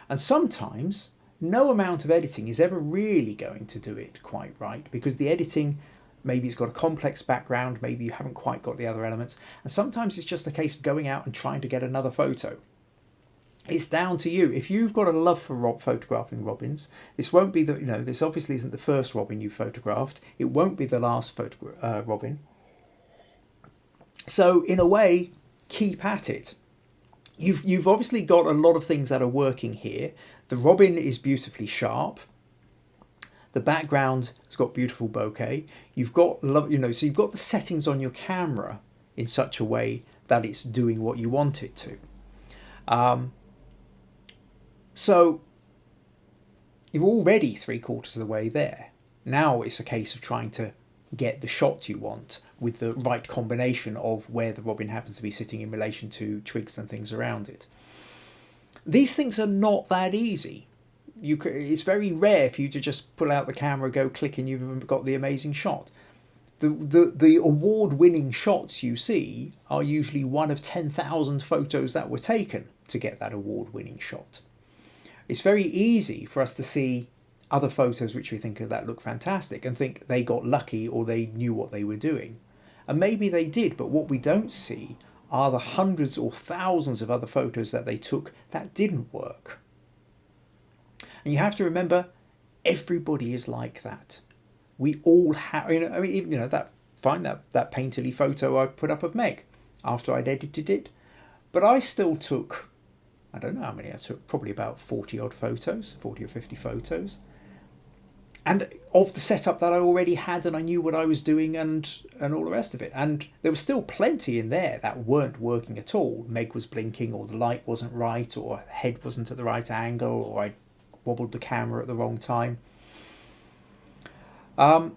And sometimes no amount of editing is ever really going to do it quite right, because the editing, maybe it's got a complex background, maybe you haven't quite got the other elements. And sometimes it's just a case of going out and trying to get another photo. It's down to you. If you've got a love for photographing robins, this won't be the, you know, this obviously isn't the first robin you photographed. It won't be the last robin. So in a way, keep at it. You've obviously got a lot of things that are working here. The robin is beautifully sharp. The background has got beautiful bokeh. You've got, you know, so you've got the settings on your camera in such a way that it's doing what you want it to. So you're already 3/4 of the way there. Now it's a case of trying to get the shot you want with the right combination of where the robin happens to be sitting in relation to twigs and things around it. These things are not that easy. It's very rare for you to just pull out the camera, go click, and you've got the amazing shot. The award-winning shots you see are usually one of 10,000 photos that were taken to get that award-winning shot. It's very easy for us to see other photos which we think of that look fantastic and think they got lucky or they knew what they were doing. And maybe they did, but what we don't see are the hundreds or thousands of other photos that they took that didn't work. And you have to remember, everybody is like that. We all have, you know, I mean, even, you know, that painterly photo I put up of Meg after I'd edited it, but I still took, I don't know how many I took, probably about 40 or 50 photos. And of the setup that I already had, and I knew what I was doing and all the rest of it. And there was still plenty in there that weren't working at all. Meg was blinking, or the light wasn't right, or her head wasn't at the right angle, or I wobbled the camera at the wrong time. But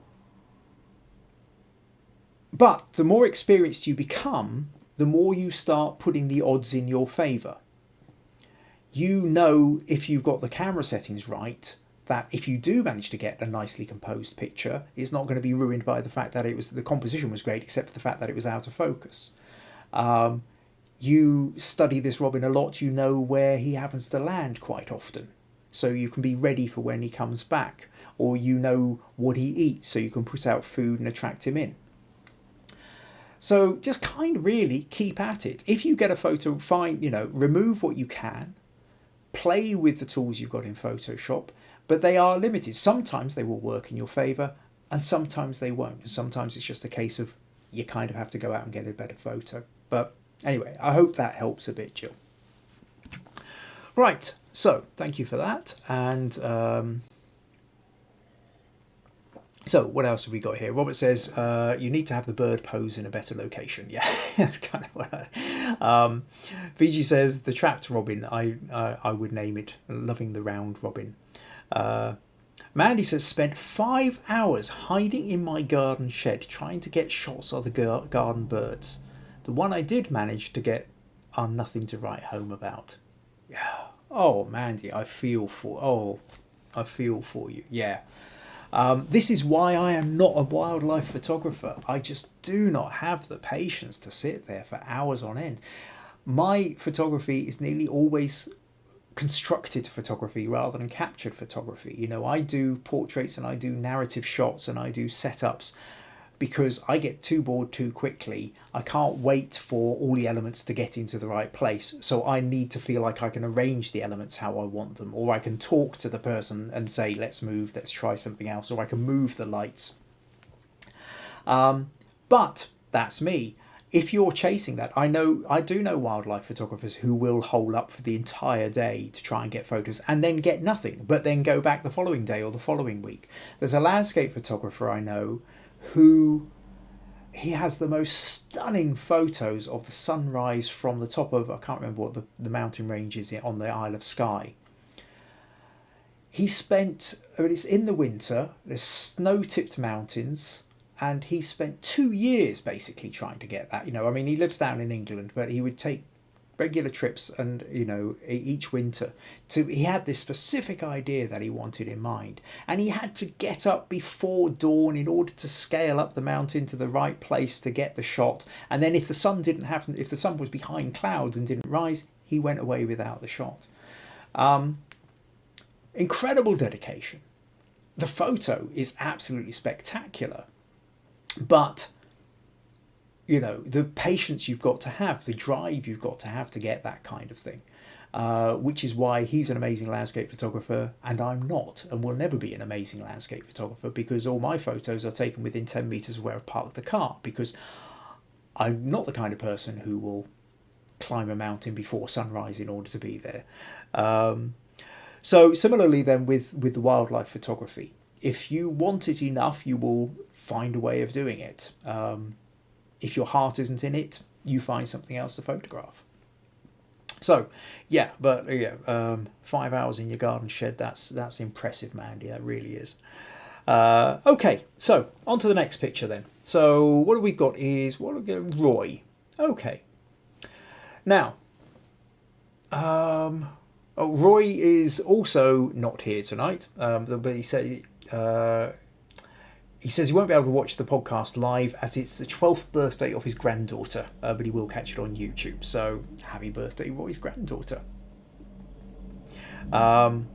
the more experienced you become, the more you start putting the odds in your favour. You know, if you've got the camera settings right, that if you do manage to get a nicely composed picture, it's not going to be ruined by the fact that the composition was great, except for the fact that it was out of focus. You study this robin a lot, you know where he happens to land quite often, so you can be ready for when he comes back, or you know what he eats, so you can put out food and attract him in. So just kind of really keep at it. If you get a photo, remove what you can, play with the tools you've got in Photoshop, but they are limited. Sometimes they will work in your favour and sometimes they won't. And sometimes it's just a case of you kind of have to go out and get a better photo. But anyway, I hope that helps a bit, Jill. Right, so thank you for that. And so what else have we got here? Robert says, you need to have the bird pose in a better location. Yeah, that's kind of what VG says, the trapped robin, I would name it, loving the round robin. Mandy says, spent 5 hours hiding in my garden shed trying to get shots of the garden birds. The one I did manage to get are nothing to write home about. Yeah. Oh, Mandy, I feel for you. Yeah. This is why I am not a wildlife photographer. I just do not have the patience to sit there for hours on end. My photography is nearly always constructed photography rather than captured photography. You know, I do portraits and I do narrative shots and I do setups because I get too bored too quickly. I can't wait for all the elements to get into the right place. So I need to feel like I can arrange the elements how I want them, or I can talk to the person and say, let's move, let's try something else, or I can move the lights. But that's me. If you're chasing that, I do know wildlife photographers who will hole up for the entire day to try and get photos and then get nothing, but then go back the following day or the following week. There's a landscape photographer I know who he has the most stunning photos of the sunrise from the top of, I can't remember what the mountain range is on the Isle of Skye. He spent, I mean, it's in the winter, there's snow-tipped mountains, and he spent 2 years basically trying to get that. You know, I mean, he lives down in England, but he would take regular trips and, you know, each winter. He had this specific idea that he wanted in mind, and he had to get up before dawn in order to scale up the mountain to the right place to get the shot. And then if the sun was behind clouds and didn't rise, he went away without the shot. Incredible dedication. The photo is absolutely spectacular, but you know, the patience you've got to have, the drive you've got to have to get that kind of thing, which is why he's an amazing landscape photographer and I'm not, and will never be an amazing landscape photographer, because all my photos are taken within 10 metres of where I parked the car, because I'm not the kind of person who will climb a mountain before sunrise in order to be there. So similarly then with the wildlife photography, if you want it enough, you will find a way of doing it. If your heart isn't in it, you find something else to photograph. So, yeah, 5 hours in your garden shed, that's impressive, Mandy, that really is. Okay, so on to the next picture then. So what have we got is, Roy. Okay. Now, Roy is also not here tonight, but he said... He says he won't be able to watch the podcast live as it's the 12th birthday of his granddaughter, but he will catch it on YouTube. So, happy birthday, Roy's granddaughter. Oh,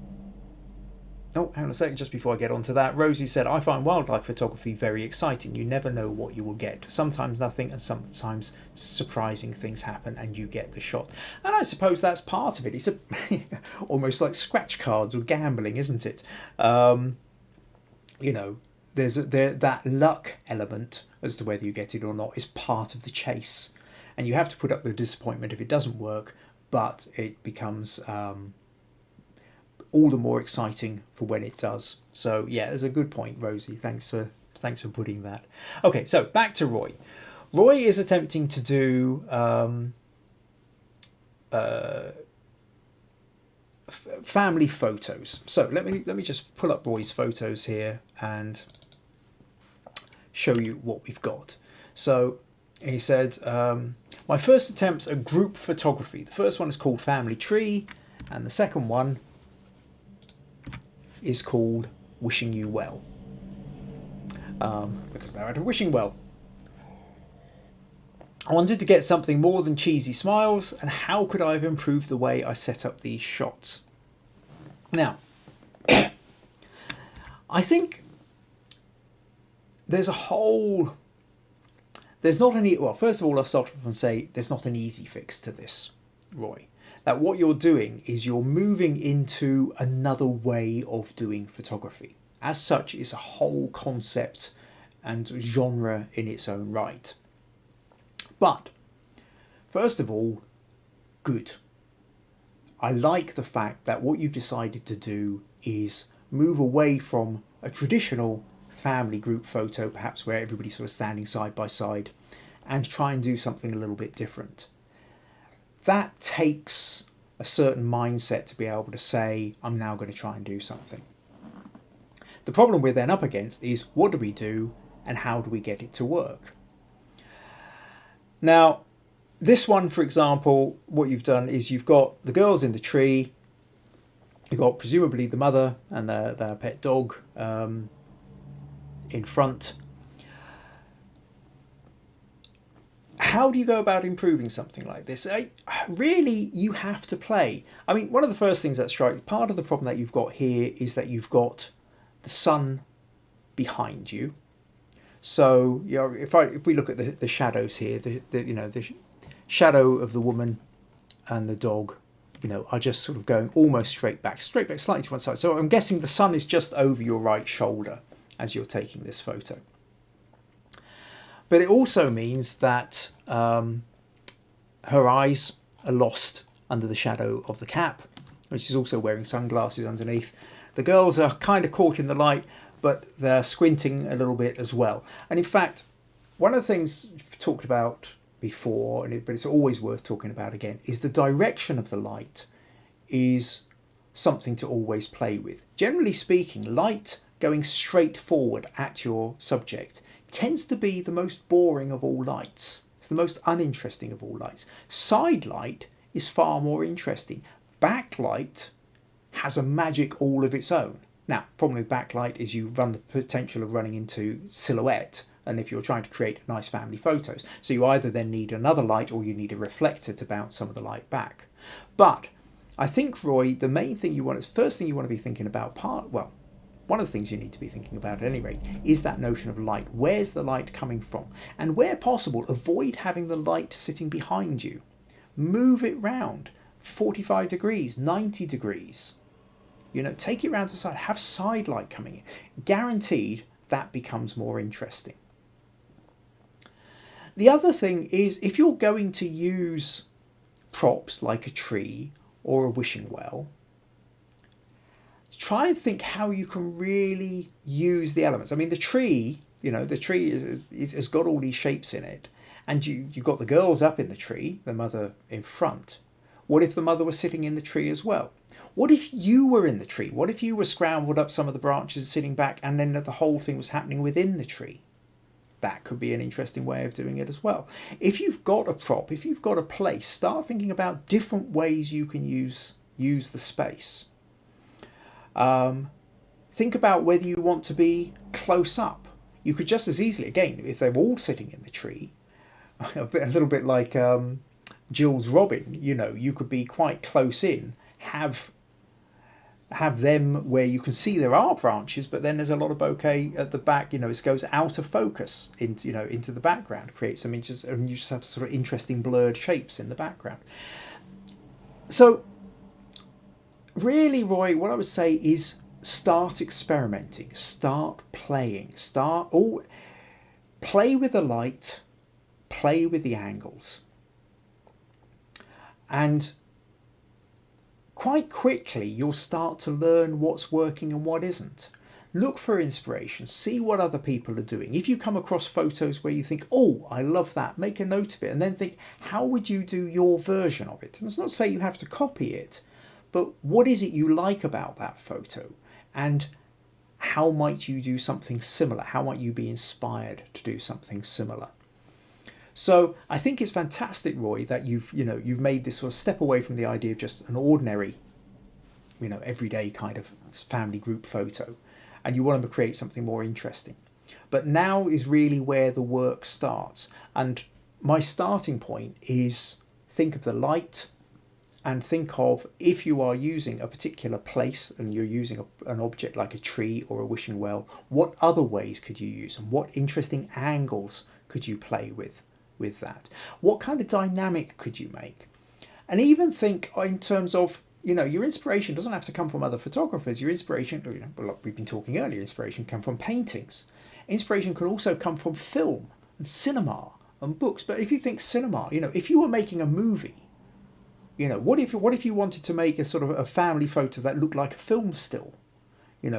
hang on a second, just before I get on to that. Rosie said, I find wildlife photography very exciting. You never know what you will get. Sometimes nothing, and sometimes surprising things happen and you get the shot. And I suppose that's part of it. It's almost like scratch cards or gambling, isn't it? You know, that luck element as to whether you get it or not is part of the chase, and you have to put up the disappointment if it doesn't work, but it becomes all the more exciting for when it does. So yeah, there's a good point, Rosie. Thanks for putting that. Okay, so back to Roy. Roy is attempting to do family photos. So let me just pull up Roy's photos here and show you what we've got. So he said, my first attempts are group photography. The first one is called Family Tree, and the second one is called Wishing You Well, because they're out of wishing well. I wanted to get something more than cheesy smiles, and how could I have improved the way I set up these shots? Now, I think there's not any, well, first of all, I'll start off and say there's not an easy fix to this, Roy. That what you're doing is you're moving into another way of doing photography. As such, it's a whole concept and genre in its own right. But, first of all, good. I like the fact that what you've decided to do is move away from a traditional family group photo, perhaps where everybody's sort of standing side by side, and try and do something a little bit different. That takes a certain mindset to be able to say, I'm now going to try and do something. The problem we're then up against is, what do we do and how do we get it to work? Now, this one, for example, what you've done is you've got the girls in the tree, you've got presumably the mother and their pet dog in front. How do you go about improving something like this? Really, you have to play. I mean, one of the first things that strikes, part of the problem that you've got here is that you've got the sun behind you. So, you know, if we look at the shadows here, the shadow of the woman and the dog, you know, are just sort of going almost straight back slightly to one side. So I'm guessing the sun is just over your right shoulder as you're taking this photo. But it also means that her eyes are lost under the shadow of the cap, and she's also wearing sunglasses underneath. The girls are kind of caught in the light, but they're squinting a little bit as well. And in fact, one of the things we've talked about before, but it's always worth talking about again, is the direction of the light is something to always play with. Generally speaking, light going straight forward at your subject tends to be the most boring of all lights. It's the most uninteresting of all lights. Side light is far more interesting. Backlight has a magic all of its own. Now, problem with backlight is you run the potential of running into silhouette, and if you're trying to create nice family photos. So you either then need another light or you need a reflector to bounce some of the light back. But I think, Roy, the main thing first thing you want to be thinking about, one of the things you need to be thinking about at any rate is that notion of light. Where's the light coming from? And where possible, avoid having the light sitting behind you. Move it round 45 degrees, 90 degrees. Take it round to the side, have side light coming in. Guaranteed that becomes more interesting. The other thing is, if you're going to use props like a tree or a wishing well, try and think how you can really use the elements. I mean, the tree has got all these shapes in it, and you've got the girls up in the tree, the mother in front. What if the mother was sitting in the tree as well? What if you were in the tree? What if you were scrambled up some of the branches sitting back, and then the whole thing was happening within the tree? That could be an interesting way of doing it as well. If you've got a prop, if you've got a place, start thinking about different ways you can use the space. Think about whether you want to be close up. You could just as easily, again, if they're all sitting in the tree, a little bit like Jill's Robin, you could be quite close in, have them where you can see there are branches, but then there's a lot of bokeh at the back. It goes out of focus into the background, create some inches, and you just have sort of interesting blurred shapes in the background. So really, Roy, what I would say is start experimenting, start playing, play with the light, play with the angles. And quite quickly, you'll start to learn what's working and what isn't. Look for inspiration, see what other people are doing. If you come across photos where you think, oh, I love that, make a note of it, and then think, how would you do your version of it? And it's not to say you have to copy it, but what is it you like about that photo? And how might you do something similar? How might you be inspired to do something similar? So I think it's fantastic, Roy, that you've made this sort of step away from the idea of just an ordinary, everyday kind of family group photo, and you want to create something more interesting. But now is really where the work starts. And my starting point is think of the light, and think of, if you are using a particular place and you're using an object like a tree or a wishing well, what other ways could you use, and what interesting angles could you play with that? What kind of dynamic could you make? And even think in terms of, your inspiration doesn't have to come from other photographers. Your inspiration, like we've been talking earlier, inspiration can come from paintings. Inspiration could also come from film and cinema and books. But if you think cinema, if you were making a movie, what if you wanted to make a sort of a family photo that looked like a film still,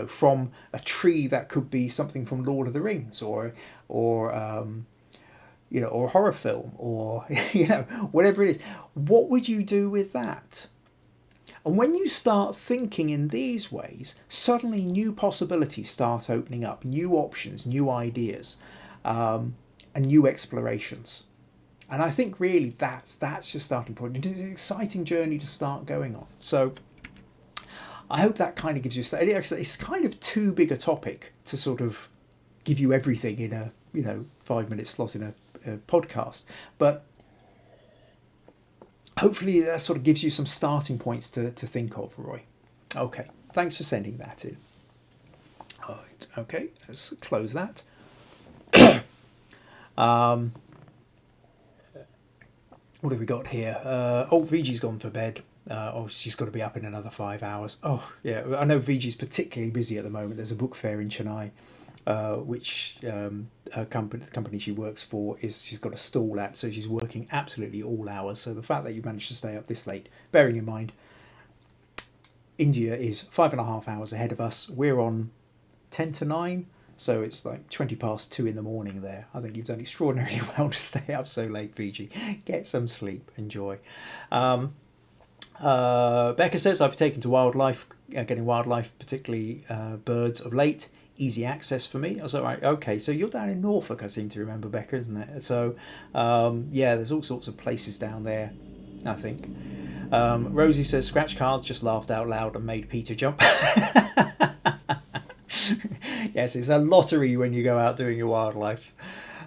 from a tree that could be something from Lord of the Rings or a horror film, or whatever it is. What would you do with that? And when you start thinking in these ways, suddenly new possibilities start opening up, new options, new ideas, and new explorations. And I think really that's your starting point. It is an exciting journey to start going on. So I hope that kind of gives you it's kind of too big a topic to sort of give you everything in a 5-minute slot in a podcast, but hopefully that sort of gives you some starting points to think of, Roy. Okay, thanks for sending that in. All right, okay, let's close that. What have we got here? VG's gone for bed. She's got to be up in another 5 hours. Oh, yeah, I know VG's particularly busy at the moment. There's a book fair in Chennai, which her company she works for she's got a stall at, so she's working absolutely all hours. So the fact that you managed to stay up this late, bearing in mind, India is 5.5 hours ahead of us. We're on 10 to 9, So it's like 2 in the morning there. I think you've done extraordinarily well to stay up so late, Fiji. Get some sleep. Enjoy. Becca says, I've taken to wildlife, getting wildlife, particularly birds of late. Easy access for me. I was like, right, okay, so you're down in Norfolk, I seem to remember, Becca, isn't it? So, yeah, there's all sorts of places down there, I think. Rosie says, scratch cards, just laughed out loud and made Peter jump. Yes, it's a lottery when you go out doing your wildlife.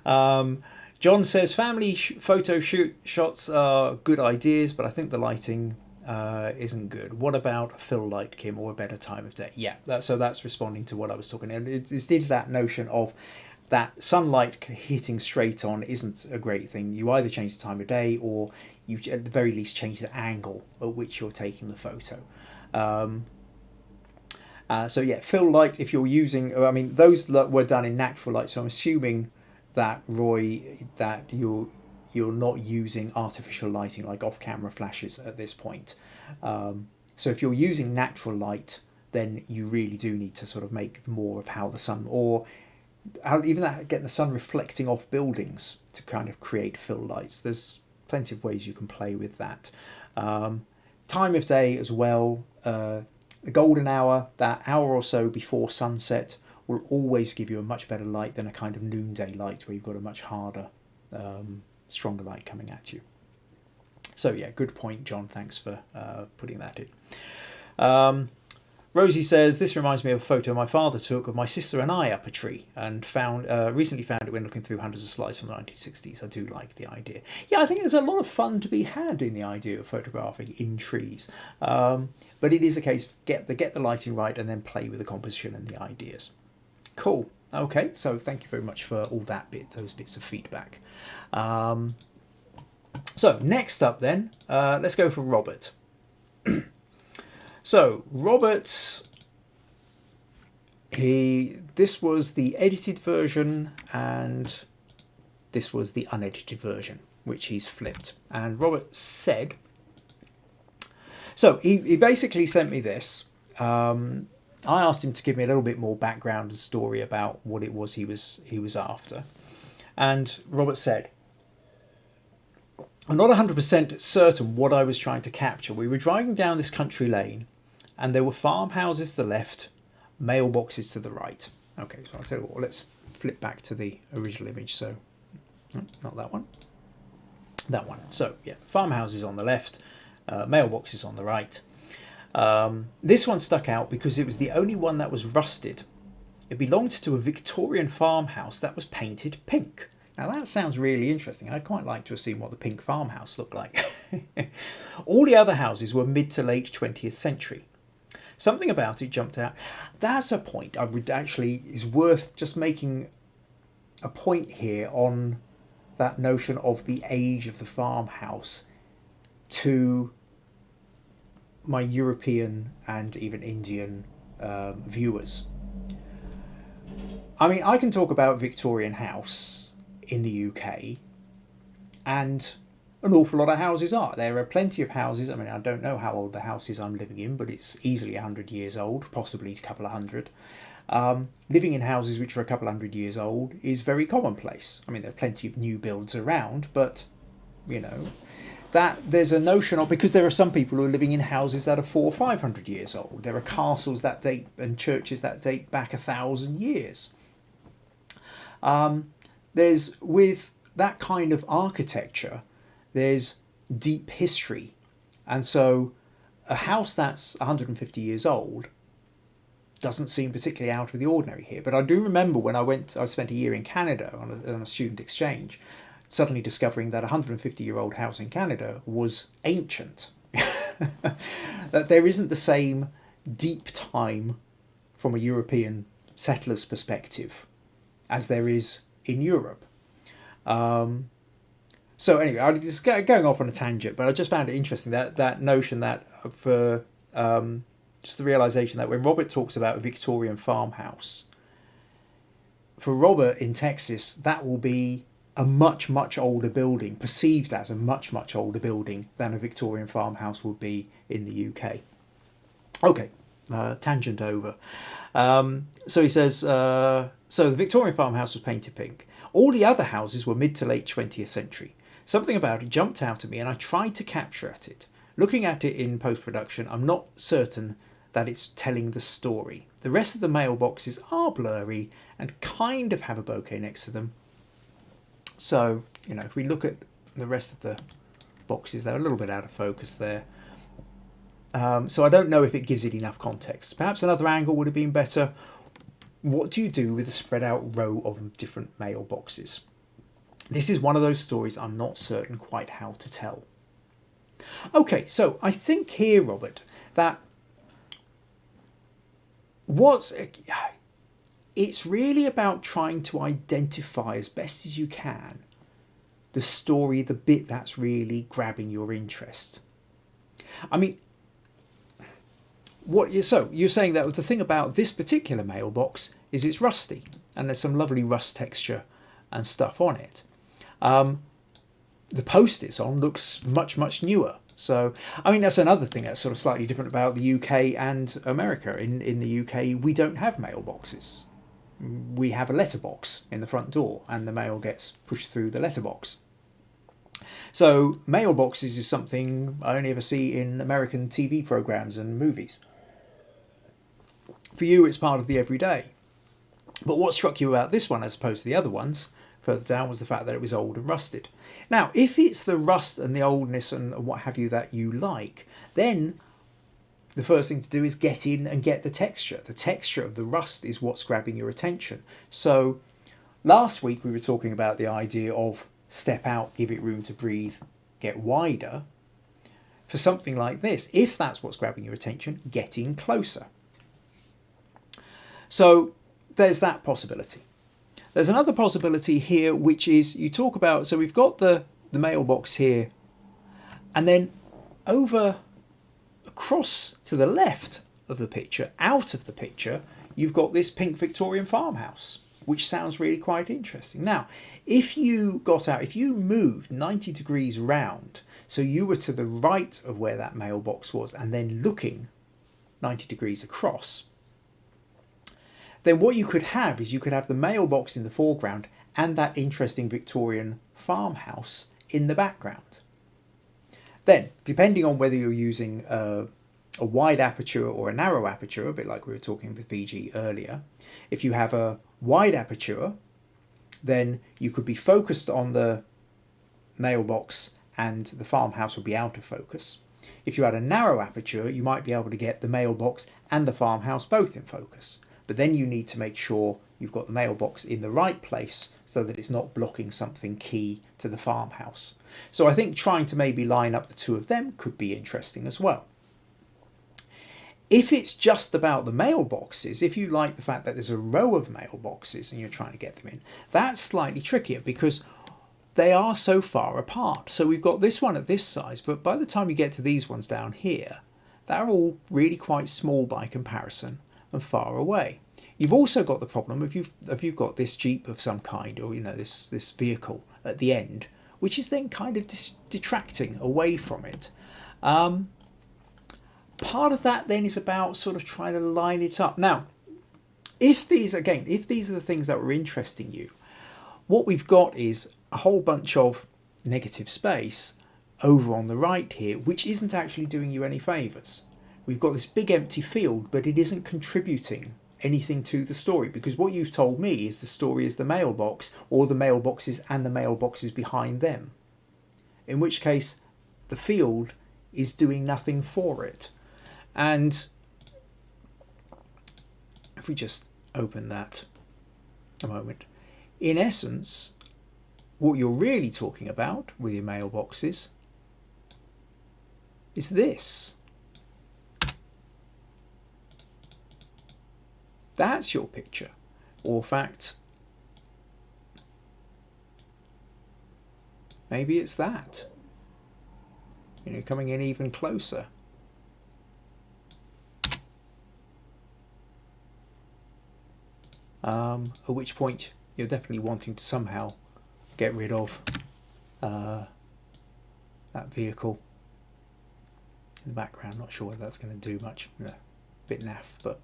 John says, family photo shots are good ideas, but I think the lighting isn't good. What about fill light, Kim, or a better time of day? Yeah, so that's responding to what I was talking about. It is that notion of that sunlight hitting straight on isn't a great thing. You either change the time of day, or you at the very least change the angle at which you're taking the photo. So yeah, fill light, if you're using, I mean, those were done in natural light, so I'm assuming that, Roy, that you're not using artificial lighting like off-camera flashes at this point. So if you're using natural light, then you really do need to sort of make more of how the sun, or even that, getting the sun reflecting off buildings to kind of create fill lights. There's plenty of ways you can play with that. Time of day as well. The golden hour, that hour or so before sunset, will always give you a much better light than a kind of noonday light where you've got a much harder, stronger light coming at you. So yeah, good point, John. Thanks for putting that in. Rosie says, this reminds me of a photo my father took of my sister and I up a tree, and recently found it when looking through hundreds of slides from the 1960s. I do like the idea. Yeah, I think there's a lot of fun to be had in the idea of photographing in trees. But it is a case of get the lighting right and then play with the composition and the ideas. Cool. Okay, so thank you very much for all those bits of feedback. So next up then, let's go for Robert. So Robert, this was the edited version and this was the unedited version, which he's flipped. And Robert said, so he basically sent me this. I asked him to give me a little bit more background and story about what it was he was after. And Robert said, I'm not 100% certain what I was trying to capture. We were driving down this country lane and there were farmhouses to the left, mailboxes to the right. Okay, so I'll tell you what, let's flip back to the original image. So, not that one, that one. So yeah, farmhouses on the left, mailboxes on the right. This one stuck out because it was the only one that was rusted. It belonged to a Victorian farmhouse that was painted pink. Now that sounds really interesting. I'd quite like to have seen what the pink farmhouse looked like. All the other houses were mid to late 20th century. Something about it jumped out. That's a point I would actually, is worth just making a point here on that notion of the age of the farmhouse to my European and even Indian viewers. I mean, I can talk about Victorian house in the UK, and an awful lot of houses are. There are plenty of houses. I mean, I don't know how old the house is I'm living in, but it's easily 100 years old, possibly a couple of hundred. Living in houses which are a couple hundred years old is very commonplace. I mean, there are plenty of new builds around, but, you know, that there's a notion of, because there are some people who are living in houses that are 400 or 500 years old. There are castles that date and churches that date back 1,000 years. There's, with that kind of architecture, there's deep history. And so a house that's 150 years old doesn't seem particularly out of the ordinary here. But I do remember when I spent a year in Canada on a student exchange, suddenly discovering that a 150-year-old house in Canada was ancient. That there isn't the same deep time from a European settler's perspective as there is in Europe. So anyway, I'm just going off on a tangent, but I just found it interesting that notion that for just the realization that when Robert talks about a Victorian farmhouse, for Robert in Texas, that will be a much, much older building, perceived as a much, much older building than a Victorian farmhouse would be in the UK. Okay, tangent over. So he says, So the Victorian farmhouse was painted pink. All the other houses were mid to late 20th century. Something about it jumped out at me and I tried to capture at it. Looking at it in post-production, I'm not certain that it's telling the story. The rest of the mailboxes are blurry and kind of have a bouquet next to them. So, you know, if we look at the rest of the boxes, they're a little bit out of focus there. So I don't know if it gives it enough context. Perhaps another angle would have been better. What do you do with a spread out row of different mailboxes? This is one of those stories I'm not certain quite how to tell. Okay, so I think here, Robert, that it's really about trying to identify as best as you can the story, the bit that's really grabbing your interest. I mean, so you're saying that the thing about this particular mailbox is it's rusty and there's some lovely rust texture and stuff on it. The post it's on looks much newer. So, I mean, that's another thing that's sort of slightly different about the UK and America. In the UK, we don't have mailboxes. We have a letterbox in the front door and the mail gets pushed through the letterbox. So mailboxes is something I only ever see in American TV programs and movies. For you, it's part of the everyday. But what struck you about this one as opposed to the other ones further down was the fact that it was old and rusted. Now, if it's the rust and the oldness and what have you that you like, then the first thing to do is get in and get the texture. The texture of the rust is what's grabbing your attention. So last week we were talking about the idea of step out, give it room to breathe, get wider. For something like this, if that's what's grabbing your attention, get in closer. So there's that possibility. There's another possibility here, which is you talk about, so we've got the mailbox here, and then across to the left of the picture, out of the picture, you've got this pink Victorian farmhouse, which sounds really quite interesting. Now, if you moved 90 degrees round, so you were to the right of where that mailbox was and then looking 90 degrees across, then what you could have is you could have the mailbox in the foreground and that interesting Victorian farmhouse in the background. Then, depending on whether you're using a wide aperture or a narrow aperture, a bit like we were talking with VG earlier, if you have a wide aperture, then you could be focused on the mailbox and the farmhouse would be out of focus. If you had a narrow aperture, you might be able to get the mailbox and the farmhouse both in focus. But then you need to make sure you've got the mailbox in the right place so that it's not blocking something key to the farmhouse. So I think trying to maybe line up the two of them could be interesting as well. If it's just about the mailboxes, if you like the fact that there's a row of mailboxes and you're trying to get them in, that's slightly trickier because they are so far apart. So we've got this one at this size, but by the time you get to these ones down here, they're all really quite small by comparison and far away. You've also got the problem if you've got this Jeep of some kind, or this vehicle at the end, which is then kind of detracting away from it. Part of that then is about sort of trying to line it up. Now, if these are the things that were interesting you, what we've got is a whole bunch of negative space over on the right here, which isn't actually doing you any favours. We've got this big empty field, but it isn't contributing anything to the story, because what you've told me is the story is the mailbox or the mailboxes and the mailboxes behind them, in which case the field is doing nothing for it. And if we just open that a moment, in essence what you're really talking about with your mailboxes is this. That's your picture. Or in fact, maybe it's that. Coming in even closer. At which point you're definitely wanting to somehow get rid of that vehicle in the background. Not sure whether that's going to do much. Bit naff, but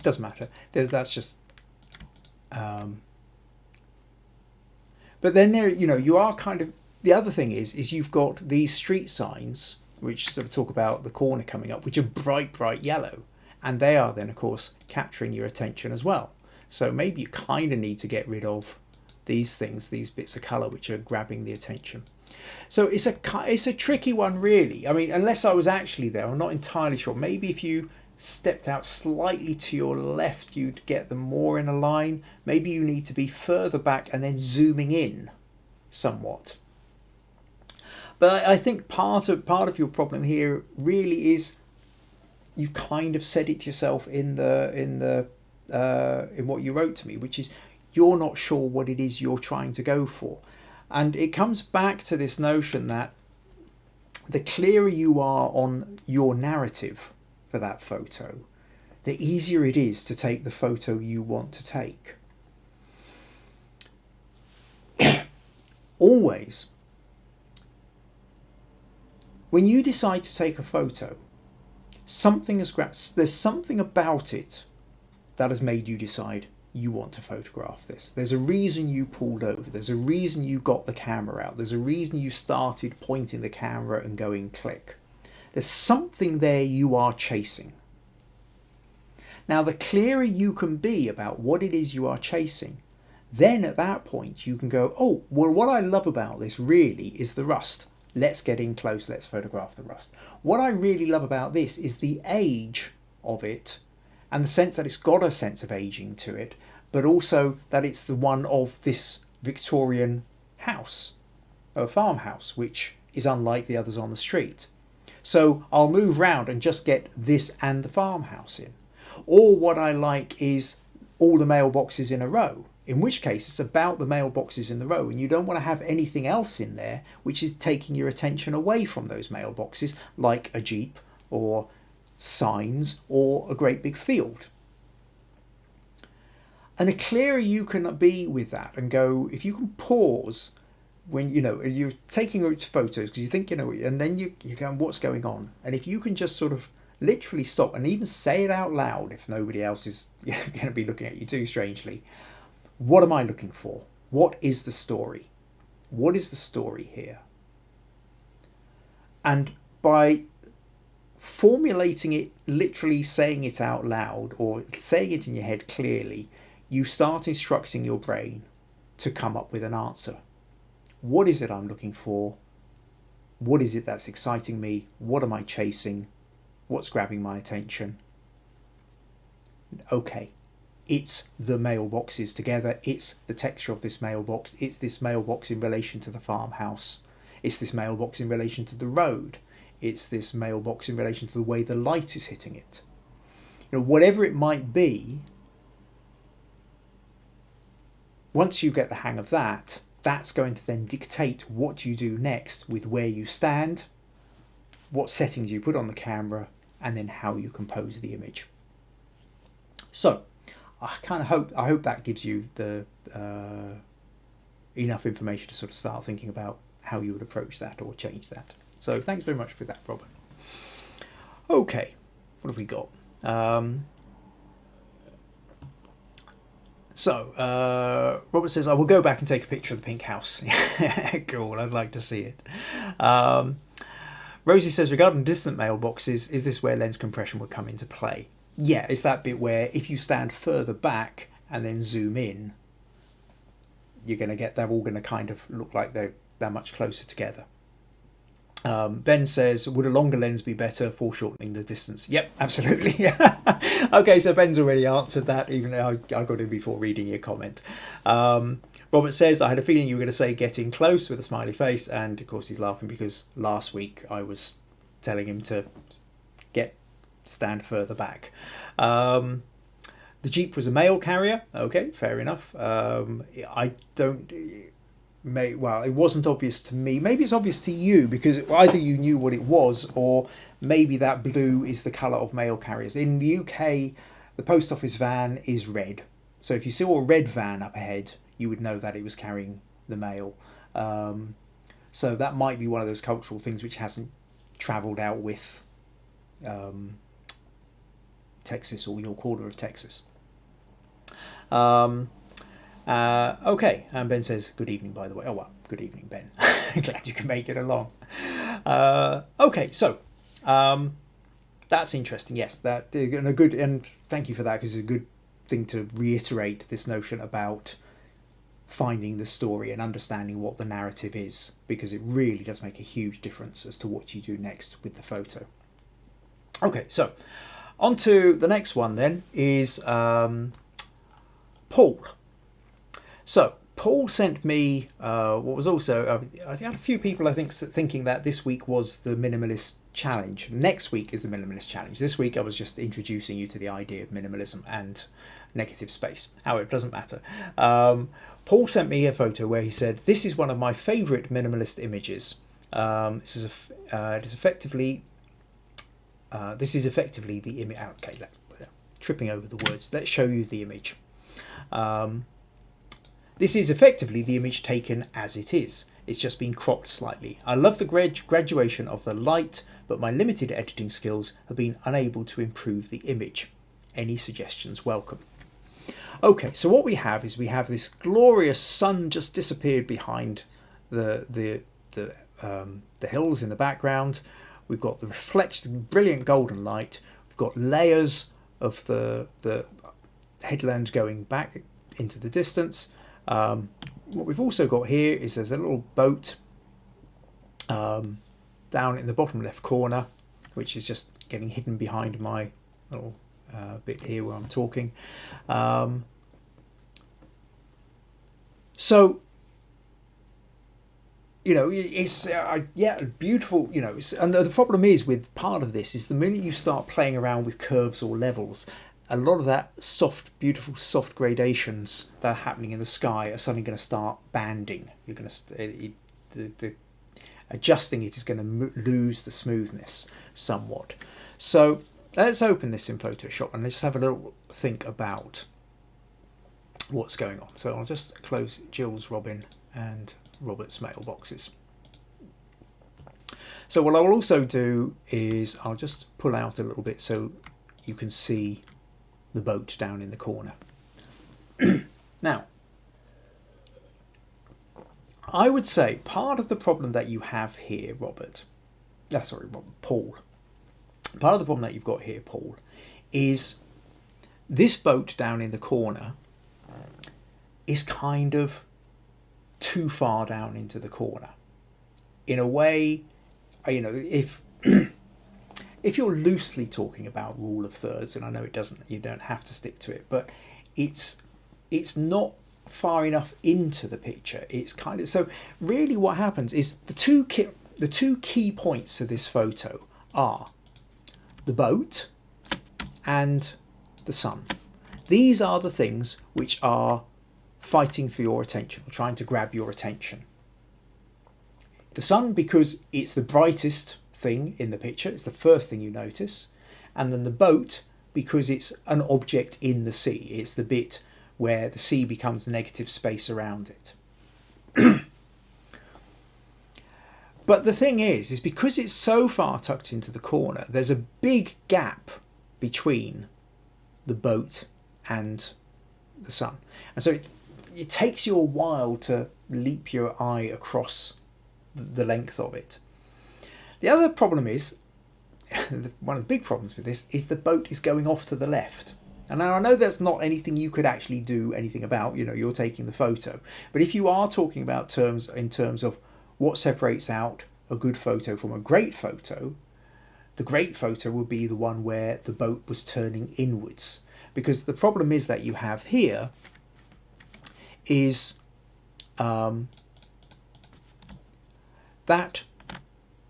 doesn't matter. That's just. But then there, you are kind of. The other thing is you've got these street signs which sort of talk about the corner coming up, which are bright yellow, and they are then of course capturing your attention as well. So maybe you kind of need to get rid of these things, these bits of colour which are grabbing the attention. So it's a tricky one, really. I mean, unless I was actually there, I'm not entirely sure. Maybe if you stepped out slightly to your left, you'd get them more in a line. Maybe you need to be further back and then zooming in somewhat. But I think part of your problem here really is you kind of said it yourself in what you wrote to me, which is you're not sure what it is you're trying to go for. And it comes back to this notion that the clearer you are on your narrative for that photo, the easier it is to take the photo you want to take. Always, when you decide to take a photo, there's something about it that has made you decide you want to photograph this. There's a reason you pulled over. There's a reason you got the camera out. There's a reason you started pointing the camera and going click. There's something there you are chasing. Now, the clearer you can be about what it is you are chasing, then at that point you can go, oh, well, what I love about this really is the rust. Let's get in close. Let's photograph the rust. What I really love about this is the age of it, and the sense that it's got a sense of aging to it, but also that it's the one of this Victorian house, a farmhouse, which is unlike the others on the street. So I'll move round and just get this and the farmhouse in. Or what I like is all the mailboxes in a row, in which case it's about the mailboxes in the row, and you don't want to have anything else in there which is taking your attention away from those mailboxes, like a Jeep or signs or a great big field. And the clearer you can be with that and go, if you can pause when you're taking photos because you think and then you're going, what's going on? And if you can just sort of literally stop and even say it out loud, if nobody else is going to be looking at you too strangely, what am I looking for? What is the story? What is the story here? And by formulating it, literally saying it out loud or saying it in your head clearly, you start instructing your brain to come up with an answer. What is it I'm looking for? What is it that's exciting me? What am I chasing? What's grabbing my attention? Okay, it's the mailboxes together. It's the texture of this mailbox. It's this mailbox in relation to the farmhouse. It's this mailbox in relation to the road. It's this mailbox in relation to the way the light is hitting it. Whatever it might be, once you get the hang of that, that's going to then dictate what you do next with where you stand, what settings you put on the camera, and then how you compose the image. So, I hope that gives you the enough information to sort of start thinking about how you would approach that or change that. So thanks very much for that, Robert. Okay, what have we got? Robert says, I will go back and take a picture of the pink house. Cool, I'd like to see it. Rosie says, regarding distant mailboxes, is this where lens compression would come into play? Yeah, it's that bit where if you stand further back and then zoom in, you're going to get, they're all going to kind of look like they're much closer together. Ben says, would a longer lens be better for shortening the distance? Yep, absolutely. Okay, so Ben's already answered that, even though I got in before reading your comment. Robert says, I had a feeling you were going to say getting close with a smiley face, and of course he's laughing because last week I was telling him to stand further back. The Jeep was a mail carrier. Okay, fair enough. It wasn't obvious to me. Maybe it's obvious to you because either you knew what it was, or maybe that blue is the colour of mail carriers. In the UK, the post office van is red. So if you saw a red van up ahead, you would know that it was carrying the mail. So that might be one of those cultural things which hasn't travelled out with Texas or your corner of Texas. Okay, and Ben says, good evening, by the way. Oh, well, good evening, Ben. Glad you can make it along. Okay, so that's interesting. Yes, that and a good, and thank you for that, because it's a good thing to reiterate this notion about finding the story and understanding what the narrative is, because it really does make a huge difference as to what you do next with the photo. Okay, so on to the next one then is Paul. So Paul sent me what was also, I had a few people I think thinking that this week was the Minimalist Challenge. Next week is the Minimalist Challenge. This week I was just introducing you to the idea of minimalism and negative space. However, it doesn't matter. Paul sent me a photo where he said, this is one of my favourite minimalist images. This is effectively the image. Okay, tripping over the words. Let's show you the image. This is effectively the image taken as it is. It's just been cropped slightly. I love the graduation of the light, but my limited editing skills have been unable to improve the image. Any suggestions welcome. Okay, so what we have is this glorious sun just disappeared behind the hills in the background. We've got the reflection, brilliant golden light. We've got layers of the headland going back into the distance. What we've also got here is there's a little boat down in the bottom left corner, which is just getting hidden behind my little bit here where I'm talking. So, you know, it's beautiful, you know, and the problem is with part of this is the minute you start playing around with curves or levels, a lot of that beautiful soft gradations that are happening in the sky are suddenly going to start banding. You're going to the adjusting it is going to lose the smoothness somewhat. So let's open this in Photoshop and let's have a little think about what's going on. So I'll just close Jill's, Robin and Robert's mailboxes. So what I'll also do is I'll just pull out a little bit so you can see the boat down in the corner. Now, I would say part of the problem that you have here, Paul. Part of the problem that you've got here, Paul, is this boat down in the corner is kind of too far down into the corner. In a way, you know, if you're loosely talking about rule of thirds, and I know you don't have to stick to it, but it's not far enough into the picture. It's kind of, so really what happens is the two key points of this photo are the boat and the sun. These are the things which are fighting for your attention, or trying to grab your attention. The sun, because it's the brightest thing in the picture, it's the first thing you notice, and then the boat because it's an object in the sea. It's the bit where the sea becomes negative space around it. But the thing is because it's so far tucked into the corner, there's a big gap between the boat and the sun, and so it takes you a while to leap your eye across the length of it. The other problem is, one of the big problems with this is the boat is going off to the left. And now I know that's not anything you could actually do anything about, you know, you're taking the photo. But if you are talking about in terms of what separates out a good photo from a great photo, the great photo would be the one where the boat was turning inwards. Because the problem is that you have here is that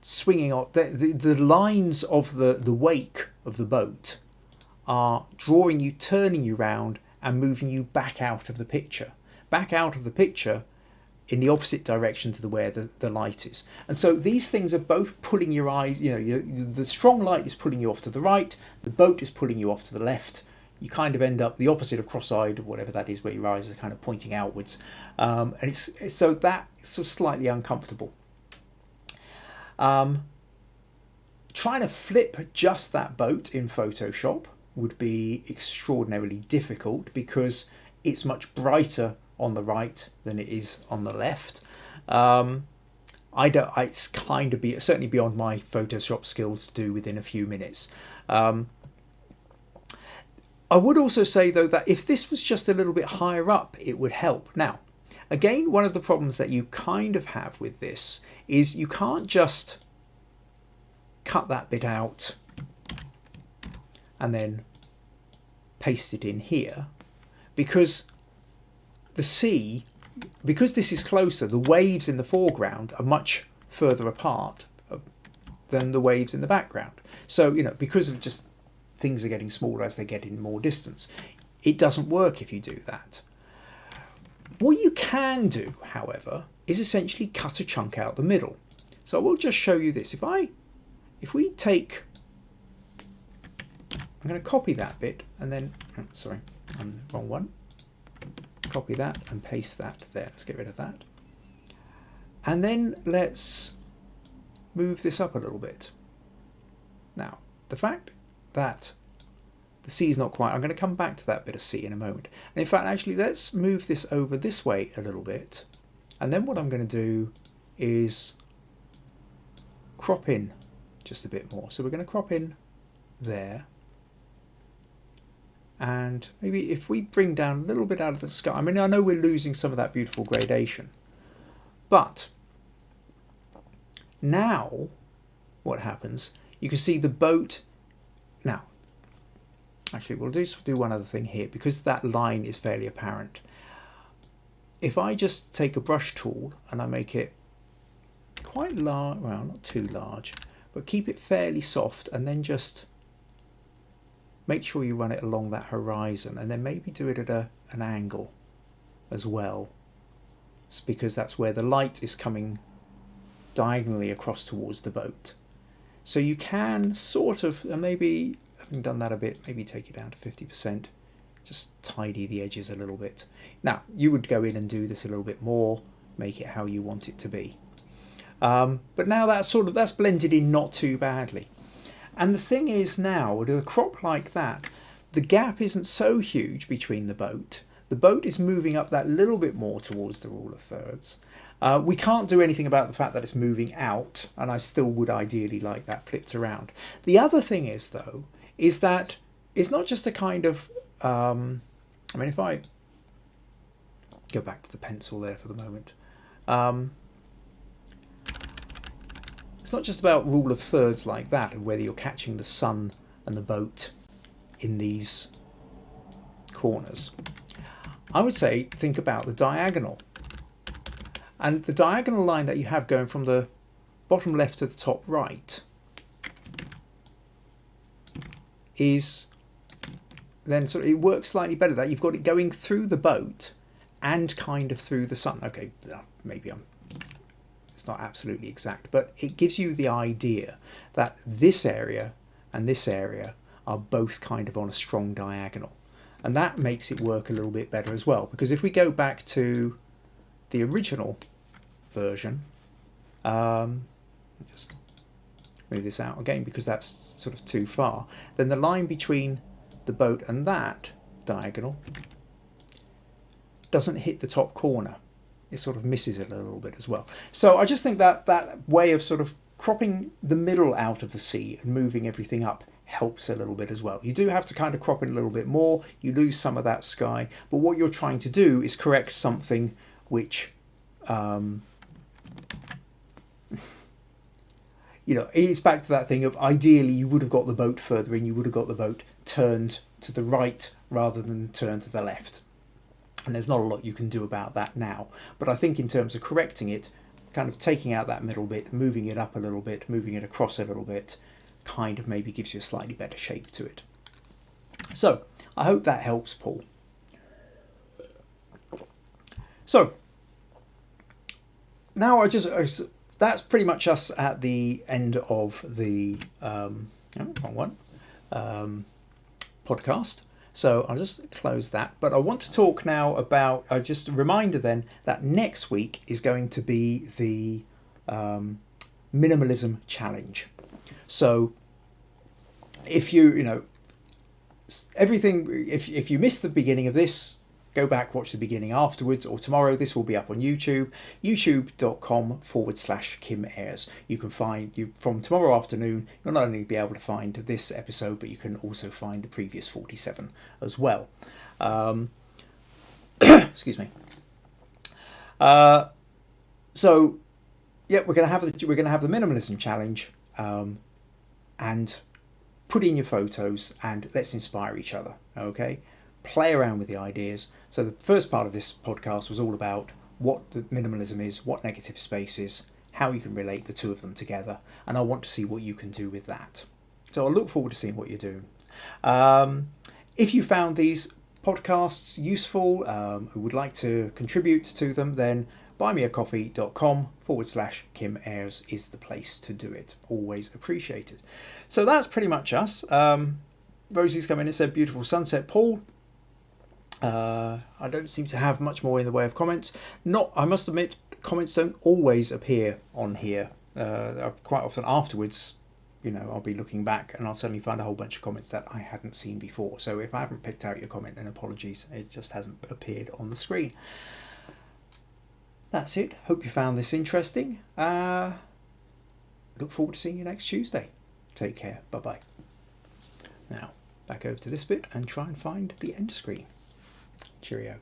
swinging off, the lines of the wake of the boat are drawing you, turning you round and moving you back out of the picture. Back out of the picture in the opposite direction to where the light is. And so these things are both pulling your eyes, you know, the strong light is pulling you off to the right, the boat is pulling you off to the left. You kind of end up the opposite of cross-eyed, or whatever that is, where your eyes are kind of pointing outwards. And it's so that it's sort of slightly uncomfortable. Trying to flip just that boat in Photoshop would be extraordinarily difficult because it's much brighter on the right than it is on the left. It's kind of certainly beyond my Photoshop skills to do within a few minutes. I would also say though that if this was just a little bit higher up, it would help. Now, again, one of the problems that you kind of have with this is you can't just cut that bit out and then paste it in here, because the sea, because this is closer, the waves in the foreground are much further apart than the waves in the background. So, because of just things are getting smaller as they get in more distance, it doesn't work if you do that. What you can do, however, is essentially cut a chunk out the middle. So I will just show you this. If we take, I'm going to copy that bit and then, sorry, wrong one. Copy that and paste that there. Let's get rid of that. And then let's move this up a little bit. Now, the fact that the sea is not quite, I'm going to come back to that bit of sea in a moment. And in fact, actually, let's move this over this way a little bit. And then what I'm going to do is crop in just a bit more. So we're going to crop in there. And maybe if we bring down a little bit out of the sky, I mean, I know we're losing some of that beautiful gradation, but now what happens, you can see the boat. Now, actually, we'll do one other thing here because that line is fairly apparent. If I just take a brush tool and I make it quite large, well, not too large, but keep it fairly soft, and then just make sure you run it along that horizon, and then maybe do it at an angle as well. It's because that's where the light is coming diagonally across towards the boat. So you can sort of, and maybe having done that a bit, maybe take it down to 50%, just tidy the edges a little bit. Now, you would go in and do this a little bit more, make it how you want it to be. But now that's blended in not too badly. And the thing is now, with a crop like that, the gap isn't so huge between the boat. The boat is moving up that little bit more towards the rule of thirds. We can't do anything about the fact that it's moving out, and I still would ideally like that flipped around. The other thing is, though, is that it's not just a kind of, I mean, if I go back to the pencil there for the moment, it's not just about rule of thirds like that and whether you're catching the sun and the boat in these corners. I would say think about the diagonal. And the diagonal line that you have going from the bottom left to the top right is then sort of, it works slightly better that you've got it going through the boat and kind of through the sun. Okay, maybe it's not absolutely exact, but it gives you the idea that this area and this area are both kind of on a strong diagonal. And that makes it work a little bit better as well, because if we go back to the original version, just move this out again because that's sort of too far, then the line between the boat and that diagonal doesn't hit the top corner. It sort of misses it a little bit as well. So I just think that that way of sort of cropping the middle out of the sea and moving everything up helps a little bit as well. You do have to kind of crop it a little bit more, you lose some of that sky, but what you're trying to do is correct something which it's back to that thing of ideally you would have got the boat further in, you would have got the boat turned to the right rather than turned to the left. And there's not a lot you can do about that now. But I think in terms of correcting it, kind of taking out that middle bit, moving it up a little bit, moving it across a little bit, kind of maybe gives you a slightly better shape to it. So I hope that helps, Paul. So now that's pretty much us at the end of the podcast. So I'll just close that. But I want to talk now about, just a reminder then, that next week is going to be the Minimalism Challenge. So if everything, if you missed the beginning of this, go back, watch the beginning afterwards, or tomorrow. This will be up on YouTube, youtube.com/Kim Ayres. You can find, from tomorrow afternoon, you'll not only be able to find this episode, but you can also find the previous 47 as well. Excuse me. So, yeah, we're gonna have the minimalism challenge, and put in your photos and let's inspire each other. Okay, play around with the ideas. So the first part of this podcast was all about what the minimalism is, what negative space is, how you can relate the two of them together, and I want to see what you can do with that. So I look forward to seeing what you're doing. If you found these podcasts useful, who would like to contribute to them, then buymeacoffee.com/Kim Ayres is the place to do it. Always appreciated. So that's pretty much us. Rosie's come in and said, beautiful sunset, Paul. I don't seem to have much more in the way of comments. I must admit, comments don't always appear on here. Quite often afterwards, I'll be looking back and I'll suddenly find a whole bunch of comments that I hadn't seen before. So if I haven't picked out your comment, then apologies. It just hasn't appeared on the screen. That's it. Hope you found this interesting. Look forward to seeing you next Tuesday. Take care. Bye-bye. Now, back over to this bit and try and find the end screen. Cheerio.